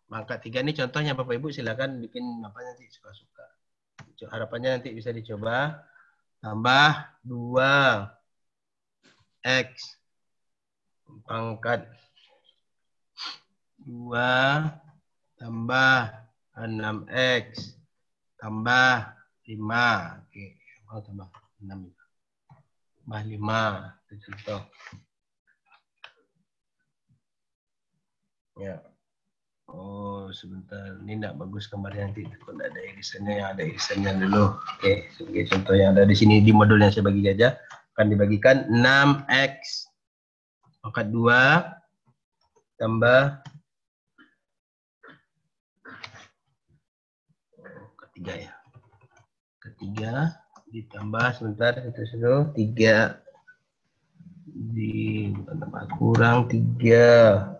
pangkat 3 ini contohnya Bapak Ibu silakan bikin apa nanti suka-suka. Harapannya nanti bisa dicoba. Tambah 2X pangkat 2 tambah 6X tambah 5. Oke, mau tambah 6. Tambah 5. Itu contoh. Ya. Oh, sebentar. Ini enggak bagus gambarnya nanti. Kalau ada irisannya, yang ada irisannya dulu. Oke, sebagai contoh yang ada di sini di modul yang saya bagi aja akan dibagikan 6X pangkat 2 tambah ketiga ya. Ketiga ditambah sebentar itu 3 ditambah kurang 3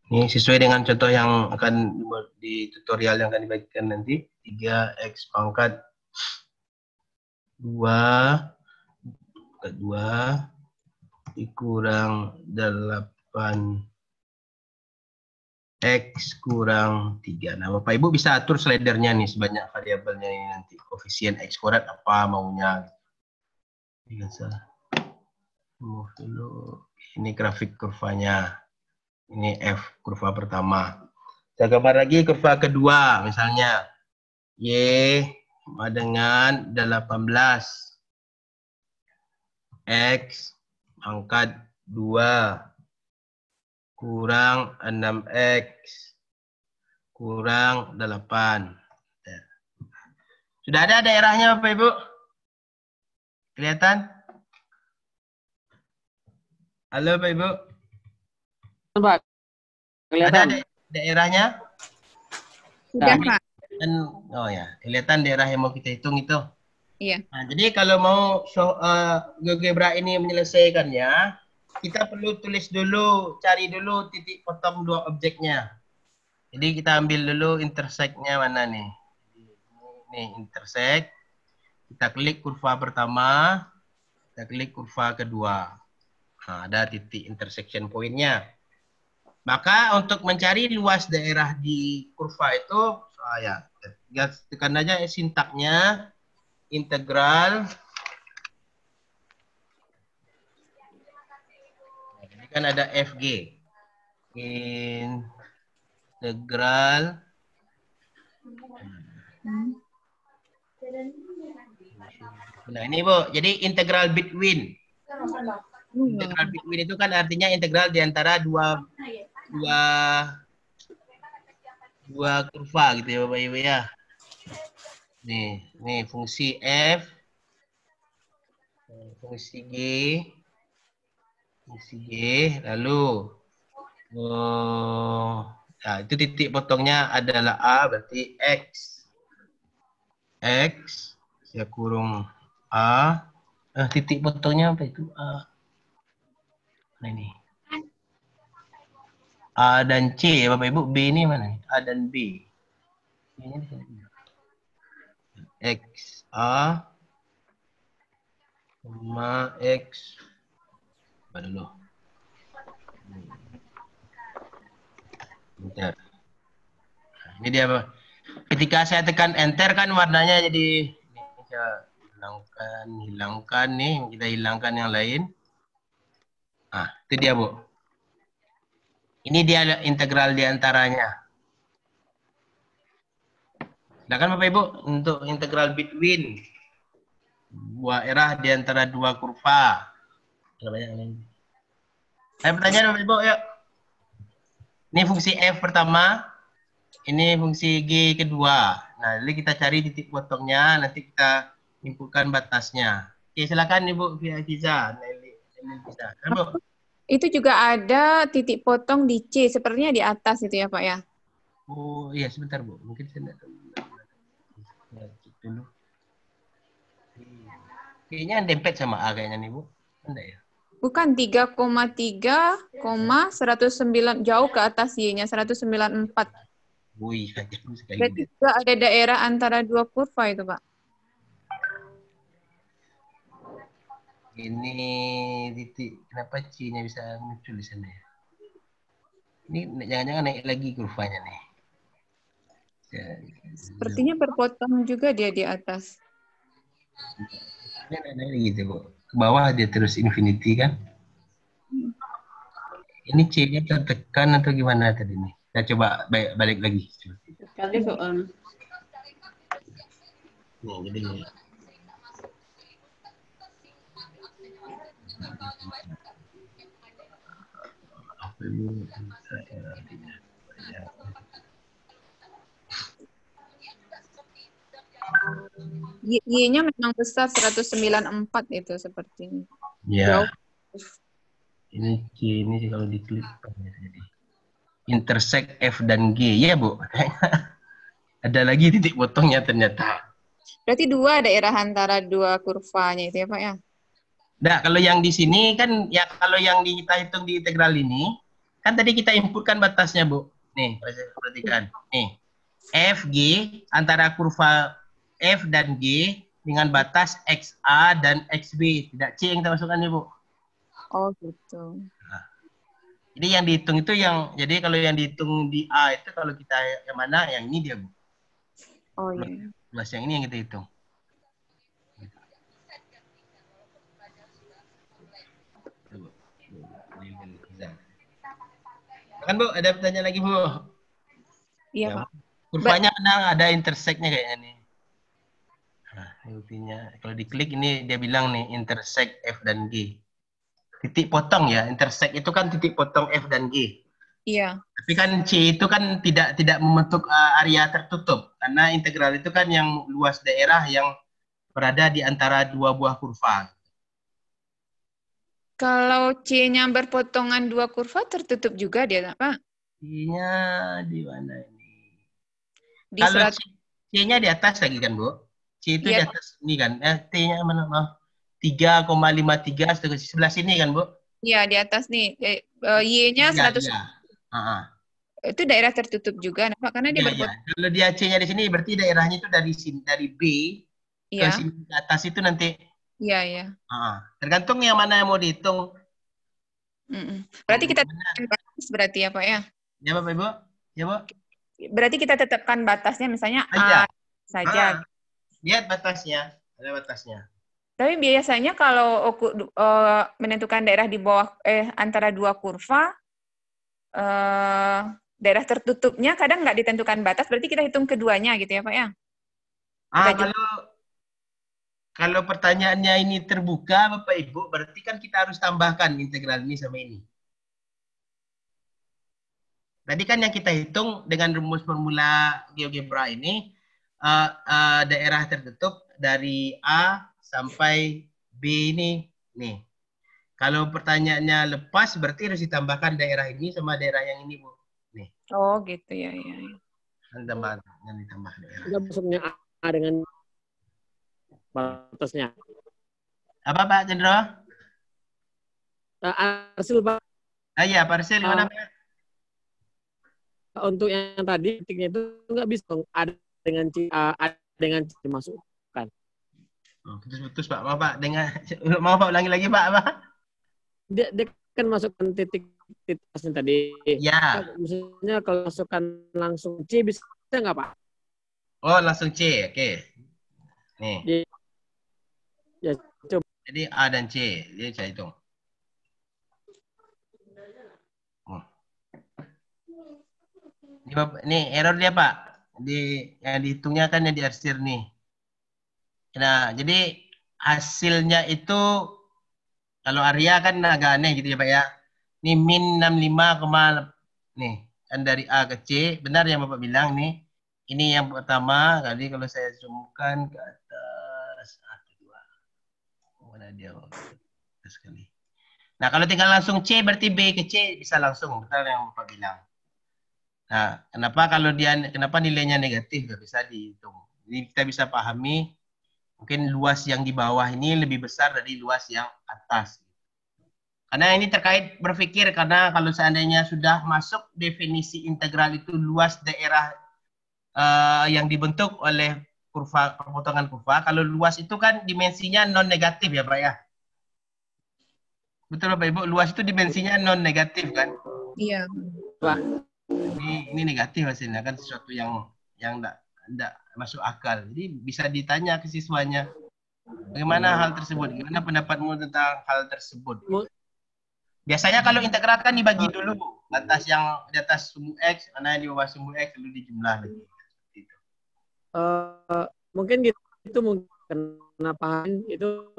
Ini sesuai dengan contoh yang akan di tutorial yang akan dibagikan nanti. 3x pangkat 2 dikurang 8x kurang 3. Nah, Bapak Ibu bisa atur slidernya nih sebanyak variabelnya ini nanti. Koefisien x kuadrat apa maunya. Biasa. Move dulu. Ini grafik kurvanya. Ini F kurva pertama. Saya gambar lagi kurva kedua, misalnya Y sama dengan 18 X pangkat 2 kurang 6X kurang 8. Sudah ada daerahnya Bapak Ibu? Kelihatan? Halo Bapak Ibu? Pak, kelihatan. Ada daerahnya? Sudah, Pak. Oh ya, kelihatan daerah yang mau kita hitung itu. Iya. Nah, jadi kalau mau GeoGebra ini menyelesaikannya, kita perlu tulis dulu, cari dulu titik potong dua objeknya. Jadi kita ambil dulu intersect-nya mana nih? Nih, intersect. Kita klik kurva pertama, kita klik kurva kedua. Nah, ada titik intersection point-nya. Maka untuk mencari luas daerah di kurva itu, tekan aja sintaknya, integral. Ini kan ada FG. Integral. Nah ini Bu, jadi integral between. Integral between itu kan artinya integral di antara dua kurva gitu ya Bapak Ibu ya. Nih fungsi F, fungsi G, lalu nah, itu titik potongnya adalah A, berarti X saya kurung A, titik potongnya apa itu A? Nah ini A dan C ya Bapak Ibu, B ini mana? A dan B. Ini di sini. X A sama X apa dulu? Bentar. Nah, ini dia Pak. Ketika saya tekan enter kan warnanya jadi ini saya hilangkan nih, kita hilangkan yang lain. Nah, itu dia Bu. Ini dia integral diantaranya. Silakan Bapak Ibu untuk integral between daerah di antara dua kurva. Saya bertanya Bapak Ibu, yuk. Ini fungsi F pertama, ini fungsi G kedua. Nah, jadi kita cari titik potongnya, nanti kita inputkan batasnya. Oke, silakan Ibu Fiza. Itu juga ada titik potong di C, sepertinya di atas itu ya Pak ya? Oh iya, sebentar Bu, mungkin saya tidak tahu. Dulu. Kayaknya dempet sama A kayaknya nih Bu. Enggak ya? Bukan 3,3,109 jauh ke atas Y-nya 194. Wih, jauh sekali. Berarti juga ada daerah antara dua kurva itu Pak. Ini titik, kenapa C-nya bisa muncul di sana ya? Ini jangan-jangan naik lagi kurvanya nih. Sepertinya berpotong juga dia di atas. Ini naik gitu Bu. Ke bawah dia terus infinity kan? Ini C-nya tertekan atau gimana tadi nih? Kita coba balik lagi. Sekali kok. Nih, jadi Y-nya memang besar 194 itu sepertinya. ya. Ini C ini kalau diklik jadi intersect F dan G ya Bu. Ada lagi titik potongnya ternyata. Berarti dua daerah antara dua kurvanya itu ya Pak ya? Nah, kalau yang di sini kan ya kalau yang kita hitung di integral ini Kan tadi kita inputkan batasnya, Bu. Nih, perhatikan. Nih, FG antara kurva F dan G dengan batas XA dan XB. Tidak C yang kita masukkan, Bu. Oh, gitu. Nah, jadi yang dihitung itu jadi kalau yang dihitung di A itu kalau kita yang mana, yang ini dia, Bu. Oh, iya. Luas yang ini yang kita hitung. Kan, Bu, ada pertanyaan lagi, Bu? Iya, Ya, Pak. kurvanya ada intersect-nya kayaknya nih. Nah, ini buktinya. Kalau diklik ini dia bilang nih intersect F dan G. Titik potong ya, intersect itu kan titik potong F dan G. Iya. Tapi kan C itu kan tidak membentuk area tertutup karena integral itu kan yang luas daerah yang berada di antara dua buah kurva. Kalau C-nya berpotongan dua kurva tertutup juga dia, Pak? C-nya di mana ini? Di Kalau serat... C-nya di atas lagi kan, Bu? C itu di Iya. atas ini kan. T-nya mana? 3,53 sebelah sini kan, Bu? Iya, di atas nih. Y-nya Iya, 100. iya. Itu daerah tertutup juga, Pak, karena dia Iya, berpotongan. iya. Kalau dia C-nya di sini berarti daerahnya itu dari sini, dari B ke Iya. sini ke atas itu nanti. Iya, iya. Tergantung yang mana yang mau dihitung. Berarti kita tetapkan batas berarti ya, Pak ya? Ya, Bapak Ibu? Ya, Bu? Berarti kita tetapkan batasnya misalnya Aja. A saja. Lihat batasnya, ada batasnya. Tapi biasanya kalau menentukan daerah di bawah antara dua kurva, daerah tertutupnya kadang nggak ditentukan batas, berarti kita hitung keduanya gitu ya, Pak ya? Kalau pertanyaannya ini terbuka, Bapak Ibu, berarti kan kita harus tambahkan integral ini sama ini. Tadi kan yang kita hitung dengan rumus formula GeoGebra ini, daerah tertutup dari A sampai B ini. Nih. Kalau pertanyaannya lepas, berarti harus ditambahkan daerah ini sama daerah yang ini, Bu. Nih. Oh, gitu ya. Ditambah daerah. Kita masuknya A dengan batasnya. Apa, Pak Cendro? Arsil, Pak. Iya, parcel mana, Pak? Untuk yang tadi titiknya itu nggak bisa ada dengan C, ada dengan C dimasukkan. Putus, Pak. Mau Pak ulangi lagi, Pak. Apa? Dia kan masukkan titiknya tadi. Ya. Misalnya kalau masukkan langsung C bisa nggak, Pak? Oh, langsung C. Oke. Nih. Ya, coba. Jadi A dan C, dia saya hitung. Ini error dia, Pak. Yang dihitungnya kan yang diarsir nih. Nah, jadi hasilnya itu kalau area kan agak aneh gitu ya, Pak ya. Ini min 65, nih kan dari A ke C. Benar yang Bapak bilang nih. Ini yang pertama. Jadi kalau saya zoomkan ke atas, mana dia sekali. Nah, kalau tinggal langsung C berarti B ke C bisa langsung. Benar yang Bapak bilang. Nah, kenapa nilainya negatif? Gak bisa dihitung. Jadi kita bisa pahami mungkin luas yang di bawah ini lebih besar dari luas yang atas. Karena ini terkait berpikir, karena kalau seandainya sudah masuk definisi integral itu luas daerah yang dibentuk oleh pemotongan kurva, kalau luas itu kan dimensinya non negatif ya, Pak ya. Betul, Bapak Ibu, luas itu dimensinya non negatif kan? Iya. Pak. Ini negatif hasilnya kan, sesuatu yang enggak masuk akal. Jadi bisa ditanya ke siswanya, bagaimana hal tersebut? Gimana pendapatmu tentang hal tersebut? Biasanya kalau integral kan dibagi dulu, atas yang di atas sumbu X, mana yang di bawah sumbu X, lalu dijumlah lagi. Mungkin gitu, mungkin kenapa itu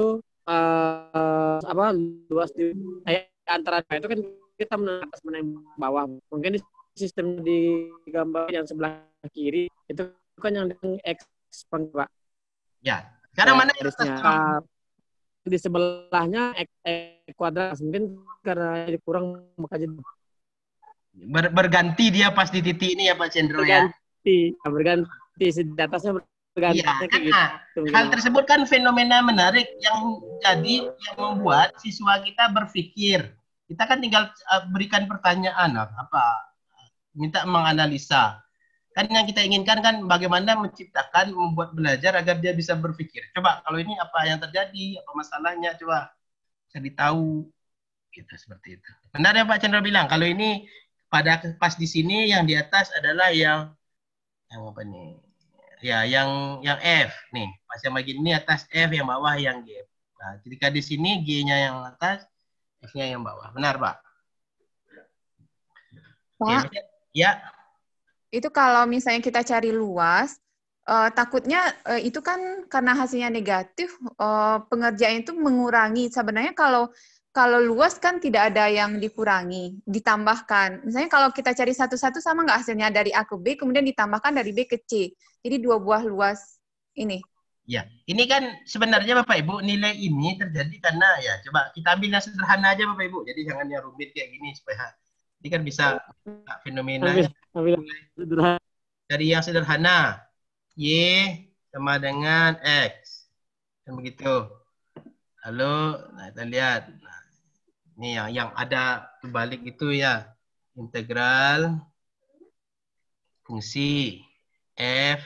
luas di antara itu kan kita menang atas menang bawah. Mungkin sistem di gambar yang sebelah kiri itu kan yang X, Pak. Ya. Sekarang mana garisnya? Di sebelahnya X kuadrat, mungkin karena kurang maka jadi berganti dia pas di titik ini ya, Pak Cendro ya. Berganti di atasnya berganti. Ya, gitu. Hal tersebut kan fenomena menarik yang membuat siswa kita berpikir Kita kan tinggal berikan pertanyaan minta menganalisa. Kan yang kita inginkan kan bagaimana menciptakan, membuat belajar agar dia bisa berpikir. Coba kalau ini apa yang terjadi, apa masalahnya, coba bisa ditahu. Gitu, seperti itu. Benar ya Pak Chandra bilang, kalau ini pas di sini yang di atas adalah yang apa nih? Ya, yang F nih. Pas yang bagian ini atas F, yang bawah yang G. Nah, ketika di sini G-nya yang atas, F-nya yang bawah. Benar, Pak? Pak, ya. Itu kalau misalnya kita cari luas, takutnya itu kan karena hasilnya negatif, pengerjaan itu mengurangi. Sebenarnya kalau luas kan tidak ada yang dikurangi, ditambahkan. Misalnya kalau kita cari satu-satu sama nggak hasilnya dari A ke B, kemudian ditambahkan dari B ke C. Jadi 2 buah luas ini. Ya, ini kan sebenarnya Bapak Ibu, nilai ini terjadi karena ya coba kita ambil yang sederhana aja Bapak Ibu. Jadi jangan yang rumit kayak gini supaya ini kan bisa fenomena dari yang sederhana. Y sama dengan X. Dan begitu. Lalu nah, kita lihat. Nah, ini yang ada terbalik itu ya. Integral fungsi F.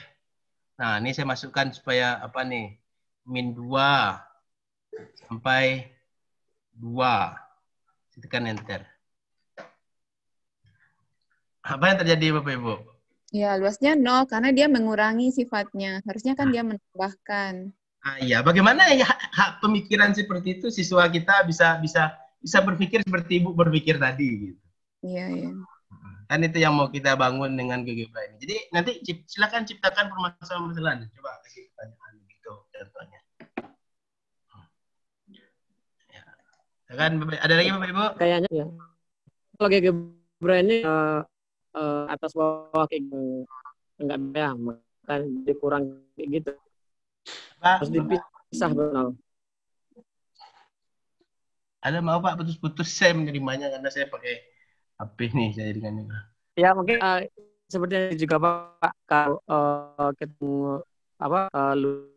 Nah, ini saya masukkan supaya apa nih? Min 2 sampai 2. Tekan enter. Apa yang terjadi Bapak Ibu? Ya, luasnya 0 karena dia mengurangi sifatnya. Harusnya kan dia menambahkan. Iya, bagaimana ya hak pemikiran seperti itu siswa kita bisa berpikir seperti Ibu berpikir tadi gitu. Iya, iya. Kan itu yang mau kita bangun dengan GeoGebra ini. Jadi nanti silakan ciptakan permasalahan-permasalahan. Coba kasih pertanyaan gitu contohnya. Ya. Kan ada lagi Bapak Ibu? Kayaknya ya. Kalau GeoGebra ini atas bawah kayak enggak ya, kan dikurang kayak gitu. Harus dipisah benar. Ada mau Pak putus-putus saya menerimanya karena saya pakai HP nih saya dengan ini. Ya mungkin seperti juga Pak kalau ketemu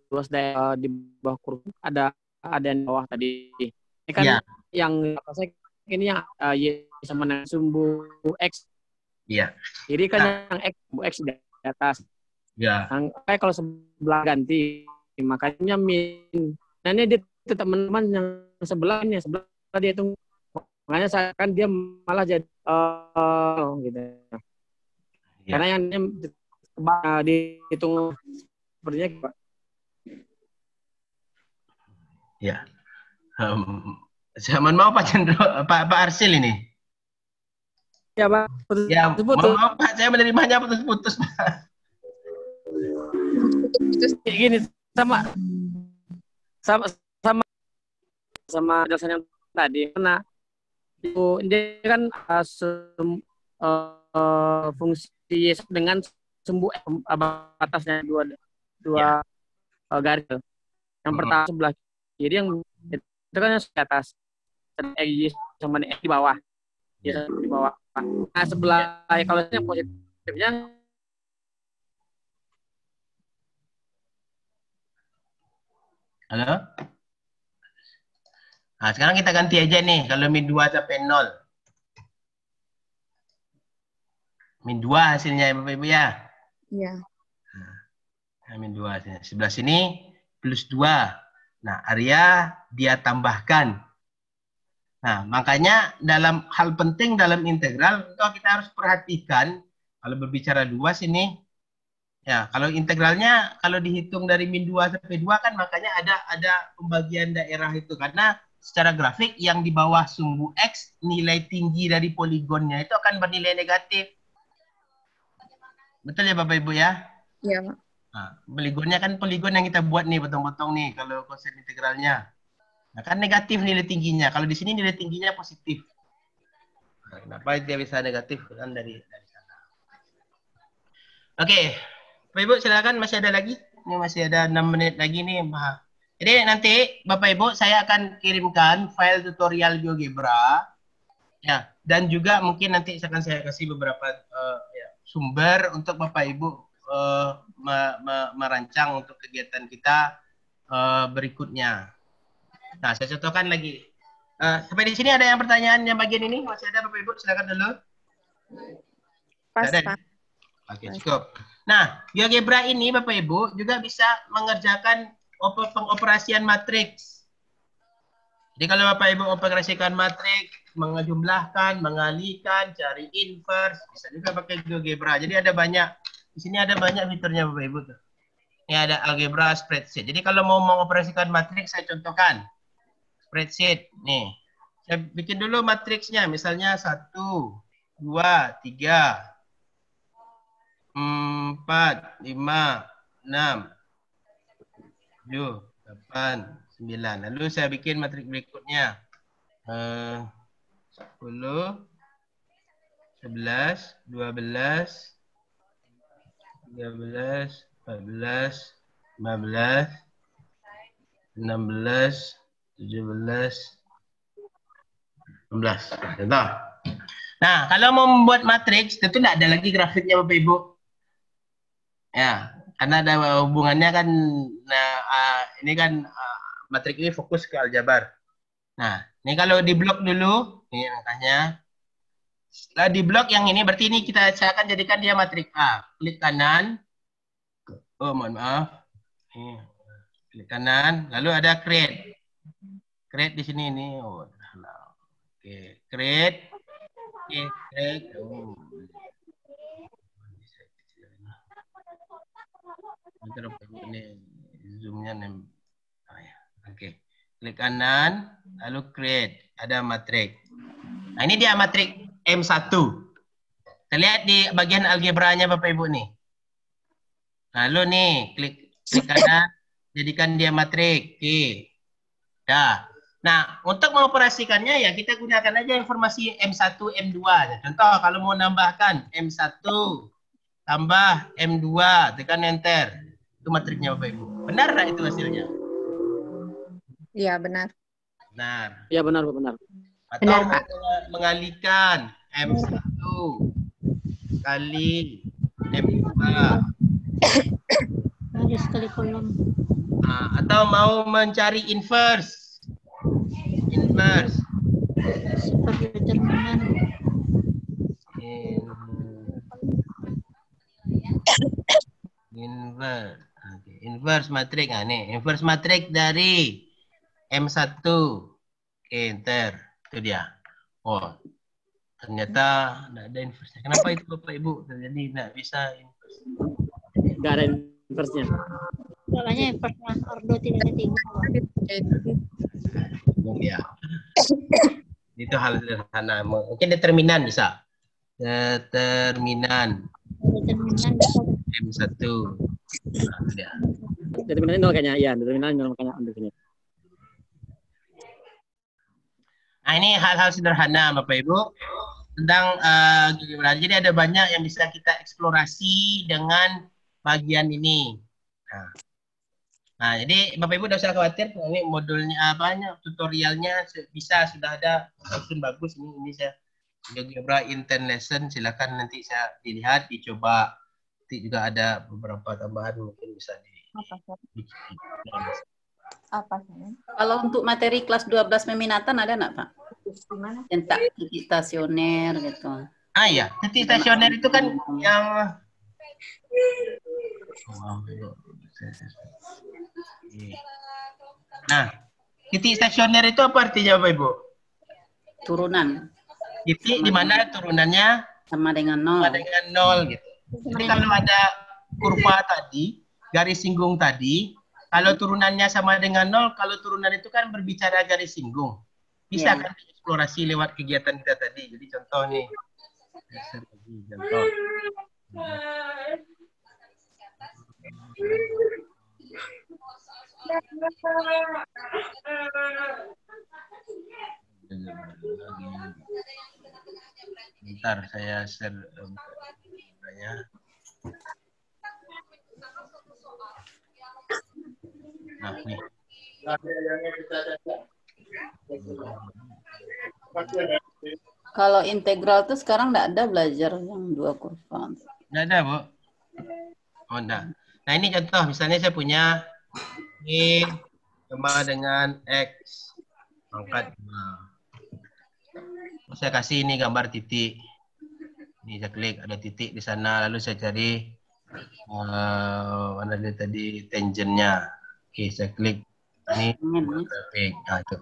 luas daerah di bawah kurung ada yang di bawah tadi. Ini kan ya. Yang apa saya ini yang Y sama dengan sumbu X. Iya. Jadi kan yang X di atas. Ya. Yang kalau sebelah ganti makanya min. Nah ini dia tetap meneman yang sebelahnya, sebelah dia itu makanya saya kan dia malah jadi gitu. Ya. Karena yang dihitung sepertinya Pak. Ya. Mohon maaf Pak Chandra, Pak Arsil ini. Ya Pak, ya, maaf Pak, saya menerimanya putus-putus Pak. Kayak gini sama dasar yang tadi karena itu dia kan fungsi dengan sumbu batasnya dua garis. Yang pertama sebelah kiri yang itu kan yang di atas, Y sama X di bawah. Ya, di bawah. Nah, sebelah kalau yang positifnya halo? Nah, sekarang kita ganti aja nih kalau min 2 sampai 0. Min 2 hasilnya Bapak Ibu ya? Iya. Nah, min 2 hasilnya. Sebelah sini plus 2. Nah, area dia tambahkan. Nah, makanya dalam hal penting dalam integral kita harus perhatikan kalau berbicara luas ini ya, kalau integralnya kalau dihitung dari min 2 sampai 2 kan makanya ada pembagian daerah itu karena secara grafik yang di bawah sumbu X nilai tinggi dari poligonnya itu akan bernilai negatif. Betul ya Bapak Ibu ya? Iya. Nah, poligonnya kan poligon yang kita buat nih potong-potong nih kalau konsep integralnya. Nah, kan negatif nilai tingginya. Kalau di sini nilai tingginya positif. Nah, kenapa dia bisa negatif kan dari sana. Oke. Bapak Ibu silakan masih ada lagi. Ini masih ada 6 menit lagi nih. Jadi nanti Bapak Ibu saya akan kirimkan file tutorial GeoGebra. Ya, dan juga mungkin nanti akan saya kasih beberapa sumber untuk Bapak Ibu merancang untuk kegiatan kita berikutnya. Nah, saya contohkan lagi. Sampai di sini ada yang pertanyaan yang bagian ini? Masih ada Bapak Ibu? Silakan dulu. Pas, Ada? Pak. Oke, cukup. Nah, GeoGebra ini Bapak Ibu juga bisa mengerjakan pengoperasian matriks. Jadi kalau Bapak Ibu operasikan matriks, menjumlahkan, mengalikan, cari inverse, bisa juga pakai GeoGebra. Jadi ada banyak, di sini ada banyak fiturnya Bapak Ibu. Ini ada algebra, spreadsheet. Jadi kalau mau mengoperasikan matriks, saya contohkan. Spreadsheet, nih. Saya bikin dulu matriksnya, misalnya 1, 2, 3, 4, 5, 6, 7, 8, 9. Lalu saya bikin matriks berikutnya. 10, 11, 12, 13, 14, 15, 16, 17, 18. Contoh. Nah, kalau mau membuat matriks, tentu tidak ada lagi grafiknya Bapak Ibu. Ya, karena ada hubungannya kan, ini kan matriks ini fokus ke aljabar. Nah, ini kalau di blok dulu, ini angkanya. Setelah di blok yang ini, berarti ini saya akan jadikan dia matriks A. Klik kanan. Oh, mohon maaf. Ini, klik kanan, lalu ada create. Create di sini ini. Oh, oke, create. Oke, create. Oh. Ini zoomnya Oke, klik kanan, lalu create. Ada matriks. Nah, ini dia matriks M1. Kita lihat di bagian algebranya Bapak Ibu nih. Lalu nih, klik kanan, jadikan dia matriks. Oke. Dah. Nah, untuk mengoperasikannya ya kita gunakan aja informasi M1, M2. Contoh kalau mau nambahkan M1 tambah M2, tekan enter. Itu matriknya Bapak Ibu. Benar nggak itu hasilnya? Iya, benar. Benar. Iya, benar, benar. Atau benar, mengalihkan M1 kali M2. Harus kali kolom. Atau mau mencari inverse. Inverse. Super determinan. Inverse. Okay. Inverse matriks. Nih, inverse matriks dari M1. Oke, enter. Itu dia. Oh, ternyata tidak ada inverse. Kenapa itu Bapak Ibu? Jadi tidak bisa inverse. Tidak ada inverse-nya. Soalnya inverse-nya ordo tidak ada 3. Ya. Itu hal sederhana. Mungkin determinan bisa. Determinan. Determinan bisa. M1. Nah, ya. Determinan 0 kayaknya. Iya, determinan 0 makanya ambil sini. Nah, ini hal-hal sederhana Bapak Ibu tentang GeoGebra. Jadi ada banyak yang bisa kita eksplorasi dengan bagian ini. Nah, jadi Bapak Ibu tidak usah khawatir, ini modulnya apanya, tutorialnya bisa sudah ada, susun bagus. Ini saya GeoGebra Intern Lesson, silakan nanti saya dilihat, dicoba. Nanti juga ada beberapa tambahan mungkin bisa Apa sih? Kalau untuk materi kelas 12 peminatan ada nggak Pak? Tentang titik stasioner gitu. Iya, titik stasioner itu kan yang Nah, titik stasioner itu apa artinya Bapak Ibu? Turunan. Titik di mana turunannya sama dengan 0. Sama dengan 0 gitu. Jadi kalau ada kurva tadi, garis singgung tadi, kalau turunannya sama dengan 0, kalau turunan itu kan berbicara garis singgung. Bisa kan dieksplorasi lewat kegiatan kita tadi. Jadi contoh nih. Contoh. Bentar, saya share bukanya. Nah, nih. Kalau integral tuh sekarang nggak ada belajar yang 2 kurva. Nggak ada, Bu. Oh, enggak. Nah, ini contoh. Misalnya saya punya ini sama dengan X. Pangkat. Saya kasih ini gambar titik. Ini saya klik, ada titik di sana. Lalu saya cari mana dia tadi tangentnya. Oke, saya klik. Ini grafik. Nah, itu.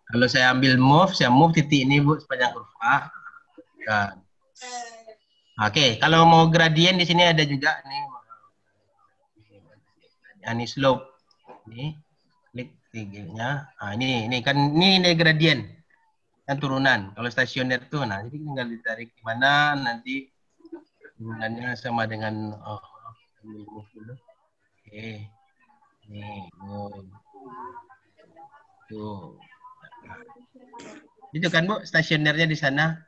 Kalau saya ambil move, saya move titik ini Bu sepanjang kurva. Nah. Oke, kalau mau gradien di sini ada juga nih. Ini slope. Ini klik tiganya. Nah, ini kan ini gradien. Kan turunan. Kalau stasioner tuh, nah jadi tinggal ditarik di mana nanti turunannya sama dengan move dulu. Oke. Nih, tuh. Itu kan Bu, stasionernya di sana.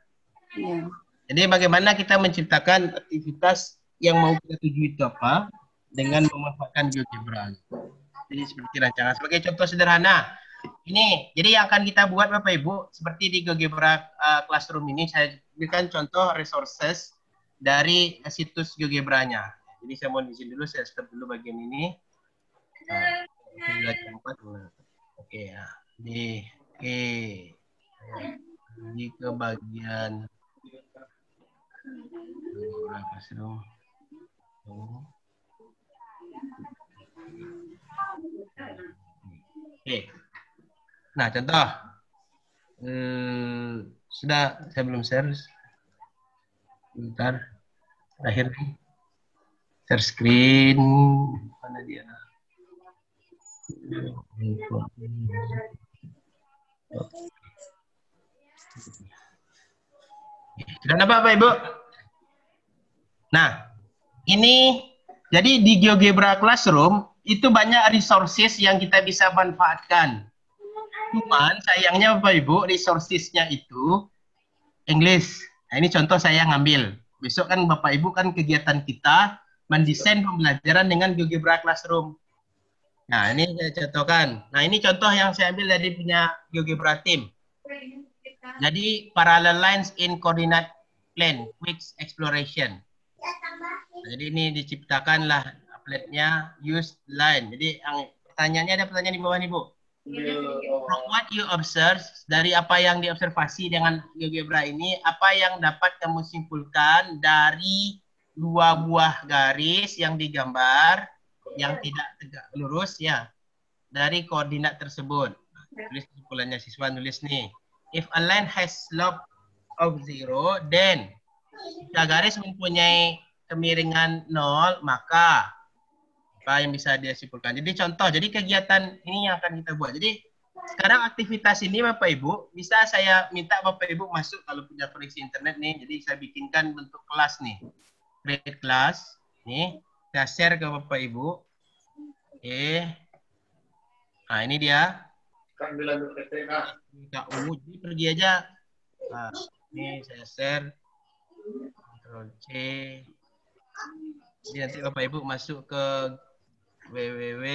Iya. Jadi bagaimana kita menciptakan aktivitas yang mau kita tuju itu apa dengan memanfaatkan GeoGebra. Jadi seperti rancangan. Sebagai contoh sederhana, ini jadi yang akan kita buat Bapak Ibu seperti di GeoGebra Classroom ini saya berikan contoh resources dari situs GeoGebra-nya. Jadi saya mau izin dulu, saya stop dulu bagian ini. Oke ya. Di ke bagian Classroom. Oke. Nah, contoh. Sudah, saya belum share. Bentar. Terakhir nih. Share screen. Mana dia? Sudah nampak Bapak Ibu? Nah, ini jadi di GeoGebra Classroom itu banyak resources yang kita bisa manfaatkan. Cuman sayangnya Bapak Ibu, resourcesnya itu English. Nah, ini contoh saya ngambil. Besok kan Bapak Ibu kan kegiatan kita mendesain pembelajaran dengan GeoGebra Classroom. Nah, ini saya contohkan. Nah, ini contoh yang saya ambil dari punya GeoGebra team. Jadi parallel lines in coordinate plane, quick exploration. Nah, jadi ini diciptakanlah appletnya use line. Jadi yang pertanyaannya ada pertanyaan di bawah nih Bu. From what you observe, dari apa yang diobservasi dengan GeoGebra ini, apa yang dapat kamu simpulkan dari dua buah garis yang digambar yang tidak tegak lurus ya dari koordinat tersebut. Tulis kesimpulannya, siswa nulis nih. If a line has slope of 0, then jika garis mempunyai kemiringan 0, maka apa yang bisa dia simpulkan. Jadi contoh, jadi kegiatan ini yang akan kita buat. Jadi sekarang aktivitas ini Bapak Ibu, bisa saya minta Bapak Ibu masuk kalau punya koneksi internet nih. Jadi saya bikinkan bentuk kelas nih. Create class. Nih, saya share ke Bapak Ibu. Oke. Nah, ini dia. Jadi pergi aja. Nah, ini saya share. Ctrl C. Jadi nanti Bapak Ibu masuk ke www.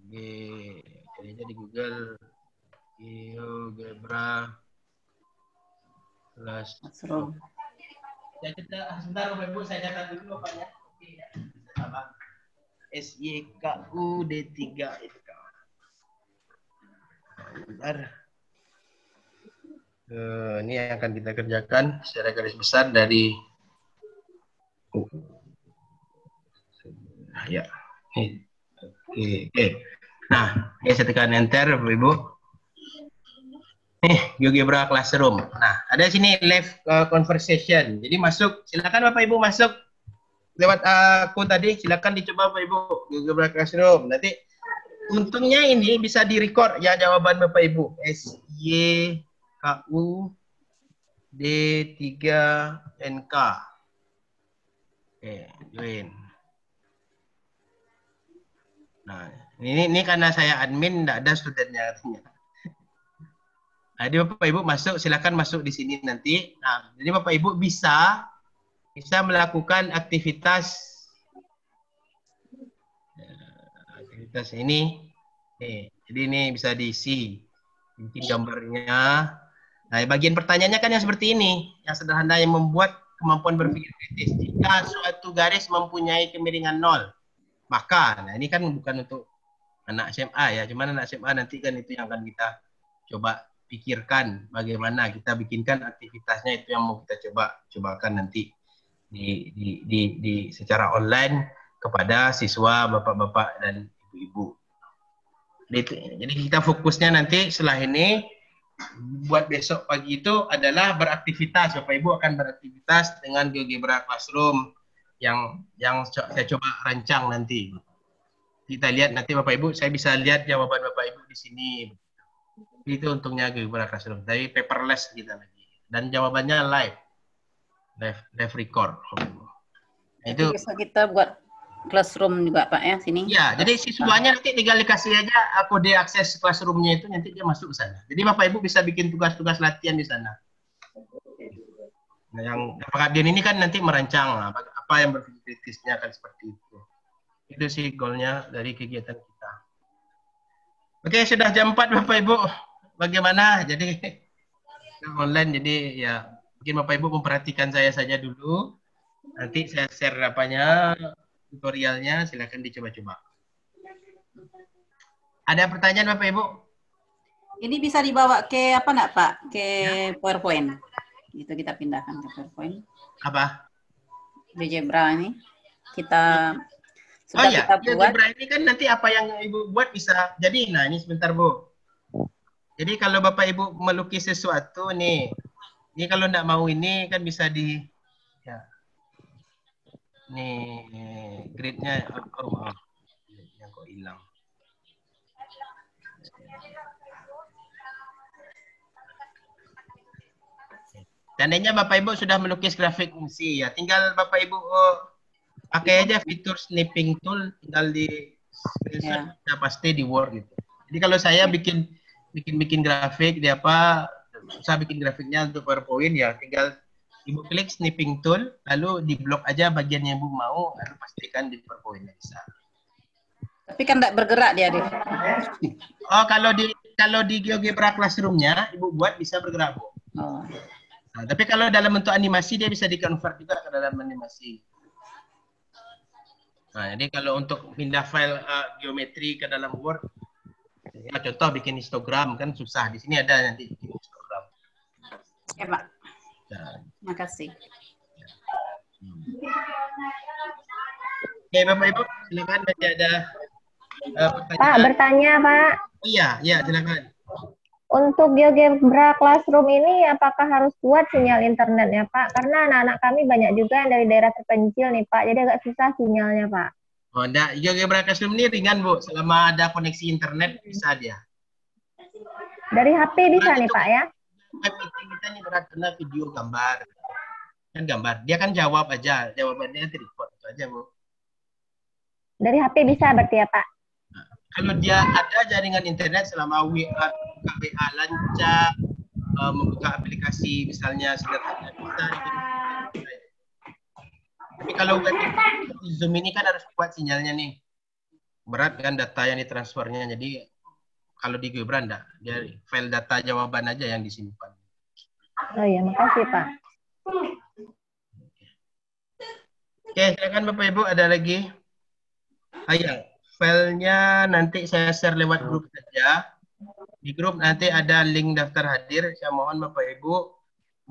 Jadi di Google GeoGebra Classroom. Saya catat sebentar Bapak Ibu, saya catat dulu Bapaknya. Apa? SYKUD3. Bentar. Ini yang akan kita kerjakan secara garis besar dari ya. Oke. Nah, ini saya tekan enter Bapak Ibu. Nih, GeoGebra Classroom. Nah, ada sini live conversation. Jadi masuk, silakan Bapak Ibu masuk lewat aku tadi, silakan dicoba Bapak Ibu GeoGebra Classroom. Nanti untungnya ini bisa direcord ya jawaban Bapak Ibu. SYKUD3NK. Oke, join. Nah, ini karena saya admin enggak ada studennya artinya. Nah, jadi Bapak Ibu masuk, silakan masuk di sini nanti. Nah, jadi Bapak Ibu bisa melakukan aktivitas ini. Nih, jadi ini bisa diisi bikin gambarnya. Nah, bagian pertanyaannya kan yang seperti ini, yang sederhana yang membuat kemampuan berpikir kritis. Jika suatu garis mempunyai kemiringan 0, maka, nah ini kan bukan untuk anak SMA ya. Cuman anak SMA nanti kan itu yang akan kita coba pikirkan bagaimana kita bikinkan aktivitasnya, itu yang mau kita cobakan nanti di secara online kepada siswa, bapak-bapak dan ibu-ibu. Jadi kita fokusnya nanti setelah ini buat besok pagi itu adalah beraktivitas. Bapak Ibu akan beraktivitas dengan GeoGebra Classroom yang saya coba rancang nanti. Kita lihat nanti Bapak Ibu, saya bisa lihat jawaban Bapak Ibu di sini. Itu untungnya GeoGebra Classroom. Dari paperless kita lagi. Dan jawabannya live record. Itu bisa kita buat classroom juga Pak ya sini. Ya, jadi siswanya nanti tinggal dikasih aja kode akses classroomnya itu, nanti dia masuk ke sana. Jadi Bapak Ibu bisa bikin tugas-tugas latihan di sana. Nah, yang pengabdian ini kan nanti merancang apa yang berpikir kritisnya akan seperti itu. Itu sih goalnya dari kegiatan kita. Oke, sudah jam 4 Bapak Ibu. Bagaimana? Jadi online, jadi ya mungkin Bapak Ibu memperhatikan saya saja dulu. Nanti saya share apanya, tutorialnya, silakan dicoba-coba. Ada pertanyaan Bapak Ibu? Ini bisa dibawa ke apa enggak Pak? Ke PowerPoint. Itu kita pindahkan ke PowerPoint. Apa? GeoGebra ini kita sudah kita buat. GeoGebra ini kan nanti apa yang Ibu buat bisa jadi. Nah, ini sebentar Bu. Jadi kalau Bapak Ibu melukis sesuatu nih, ini kalau enggak mau ini kan bisa di ya. Nih gridnya yang kok hilang. Seandainya Bapak Ibu sudah melukis grafik fungsi ya, tinggal Bapak Ibu pakai aja fitur snipping tool, tinggal di screenshot, sudah pasti di Word gitu. Jadi kalau saya bikin grafik di apa, saya bikin grafiknya untuk PowerPoint ya, tinggal Ibu klik snipping tool, lalu di blok aja bagian yang Ibu mau, lalu pastikan di PowerPoint bisa. Tapi kan tidak bergerak dia, Dev. Oh, kalau di GeoGebra Classroom-nya Ibu buat bisa bergerak, Bu. Oh. Nah, tapi kalau dalam bentuk animasi dia bisa di-convert juga ke dalam animasi. Nah, jadi kalau untuk pindah file geometri ke dalam Word, ya, contoh bikin histogram kan susah. Di sini ada nanti bikin histogram. Ya, Pak. Terima kasih. Oke, Bapak Ibu, silakan nanti ada pertanyaan. Pak, bertanya, Pak. Iya, silakan. Untuk GeoGebra Classroom ini apakah harus kuat sinyal internetnya, Pak? Karena anak-anak kami banyak juga yang dari daerah terpencil nih, Pak. Jadi agak susah sinyalnya, Pak. Oh, enggak. GeoGebra Classroom ini ringan, Bu. Selama ada koneksi internet bisa dia. Dari HP bisa nih, Pak ya? Kita ini berat kena video gambar. Kan gambar. Dia kan jawab aja. Jawabannya record itu aja, Bu. Dari HP bisa berarti ya, Pak? Nah, kalau dia ada jaringan internet selama WA lancar, membuka aplikasi misalnya sederhana bisa. Tapi kalau Zoom ini kan harus kuat sinyalnya nih. Berat kan data yang ditransfernya. Jadi kalau di GeoGebra enggak, dia file data jawaban aja yang disimpan. Oh iya, makasih Pak. Oke, silakan Bapak Ibu, ada lagi? Ayo, filenya nanti saya share lewat grup saja. Di grup nanti ada link daftar hadir. Saya mohon Bapak Ibu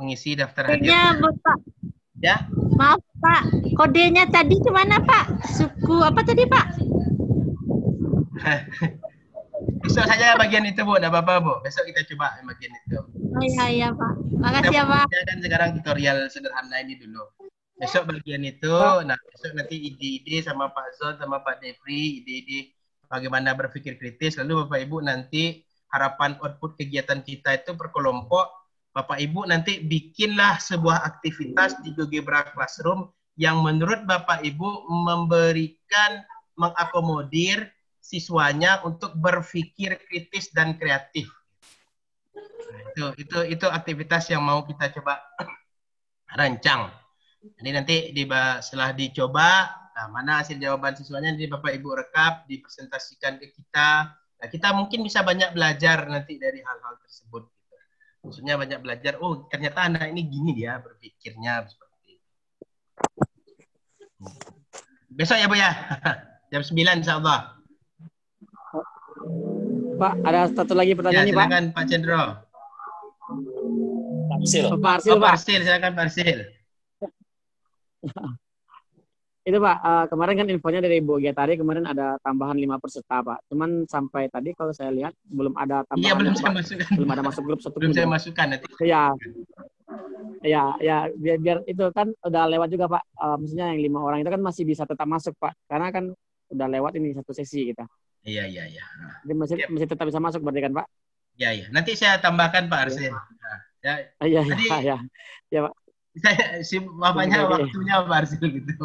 mengisi daftar hadir. Ya, Bapak. Ya. Maaf Pak, kodenya tadi kemana Pak? Suku apa tadi Pak? Besok saja bagian itu Bu, enggak apa-apa Bu. Besok kita coba bagian itu. Oh iya Pak. Makasih ya Pak. Kita kan sekarang tutorial sederhana ini dulu. Besok bagian itu, nah besok nanti ide-ide sama Pak Zon sama Pak Devri, ide-ide bagaimana berpikir kritis. Lalu Bapak Ibu nanti harapan output kegiatan kita itu per kelompok. Bapak Ibu nanti bikinlah sebuah aktivitas di GeoGebra Classroom yang menurut Bapak Ibu memberikan, mengakomodir siswanya untuk berpikir kritis dan kreatif. Nah, itu aktivitas yang mau kita coba rancang. Jadi nanti setelah dicoba, nah, mana hasil jawaban siswanya nanti Bapak Ibu rekap, dipresentasikan ke kita. Nah, kita mungkin bisa banyak belajar nanti dari hal-hal tersebut. Gitu. Maksudnya banyak belajar, oh ternyata anak ini gini dia berpikirnya seperti itu. Besok ya Bu ya, jam 9 insya Allah. Pak, ada satu lagi pertanyaan nih, Pak. Silakan Pak Cendro. Pak Arsil, Pak. Silakan Pak Arsil. Itu Pak, kemarin kan infonya dari Bu Giatari kemarin ada tambahan 5 peserta Pak. Cuman sampai tadi kalau saya lihat belum ada tambahan. Iya, belum saya masukkan. Belum ada masuk grup satu. Belum saya masukkan nanti. Iya. Ya, biar itu kan udah lewat juga Pak. Maksudnya yang 5 orang itu kan masih bisa tetap masuk Pak. Karena kan udah lewat ini satu sesi kita. Iya. Jadi masih tetap bisa masuk berarti kan Pak? Iya. Nanti saya tambahkan Pak Arsil. Iya, Pak. Saya bapaknya waktunya Pak Arsil gitu.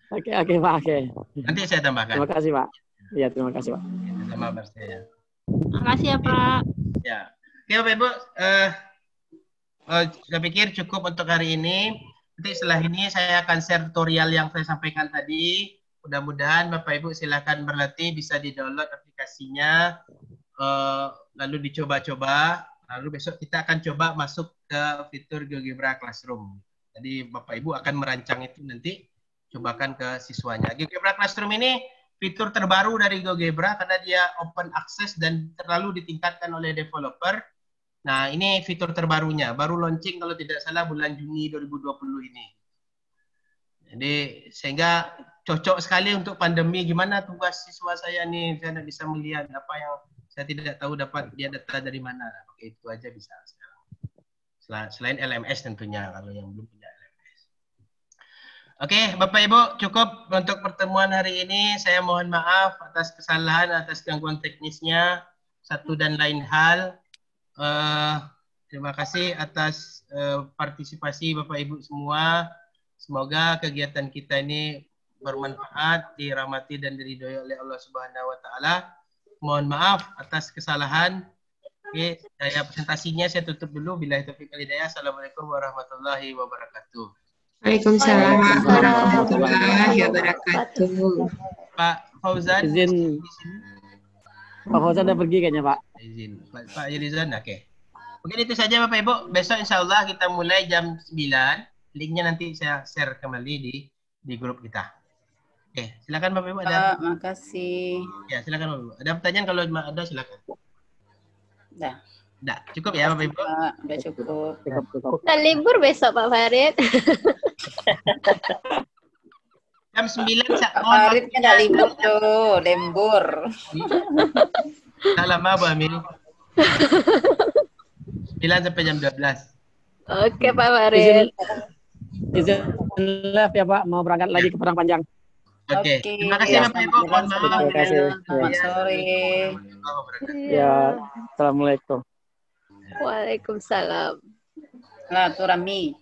Oke Pak, oke. Nanti saya tambahkan. Terima kasih Pak. Iya, terima kasih Pak. Sama Pak Arsil. Terima kasih ya Pak. Ya. Oke Bapak Ibu, saya pikir cukup untuk hari ini. Nanti setelah ini saya akan share tutorial yang saya sampaikan tadi. Mudah-mudahan Bapak Ibu silakan berlatih, bisa di-download aplikasinya, lalu dicoba-coba. Lalu besok kita akan coba masuk ke fitur GeoGebra Classroom. Jadi Bapak Ibu akan merancang itu nanti, cobakan ke siswanya. GeoGebra Classroom ini fitur terbaru dari GeoGebra karena dia open access dan terlalu ditingkatkan oleh developer. Nah, ini fitur terbarunya, baru launching kalau tidak salah bulan Juni 2020 ini. Jadi sehingga cocok sekali untuk pandemi. Gimana tugas siswa saya nih, saya tidak bisa melihat apa yang saya tidak tahu dapat dia data dari mana. Oke, itu aja bisa sekarang. Selain LMS tentunya kalau yang belum punya LMS. Oke, Bapak Ibu, cukup untuk pertemuan hari ini. Saya mohon maaf atas kesalahan, atas gangguan teknisnya, satu dan lain hal. Terima kasih atas partisipasi Bapak Ibu semua. Semoga kegiatan kita ini bermanfaat, dirahmati dan diridhoi oleh Allah Subhanahu wa taala. Mohon maaf atas kesalahan. Oke, saya presentasinya saya tutup dulu. Billahi taufiq wal hidayah. Assalamualaikum warahmatullahi wabarakatuh. Waalaikumsalam warahmatullahi wabarakatuh. Pak Fauzan. Izin. Pak Fauzan udah pergi kayaknya Pak. Izin. Pak Irizan, oke. Mungkin itu saja Bapak Ibu. Besok insya Allah kita mulai jam 9. Linknya nanti saya share kembali di grup kita. Oke, silakan Bapak Ibu. Ada? Makasih. Ya, silakan Bapak Ibu. Ada pertanyaan kalau ada silakan. Udah, cukup ya Bapak Ibu. Udah cukup. Kita libur besok Pak Farid. Jam 9 Faridnya nggak libur tuh, lembur. Tak lama Bu Amil. 9 sampai jam 12. Oke Pak Farid. Izin live ya Pak, mau berangkat lagi ke Padang Panjang. Oke. Terima kasih Bapak Ibu. Mohon maaf. Terima kasih. Selamat sore. Ya, assalamualaikum. Waalaikumsalam. Silaturahmi.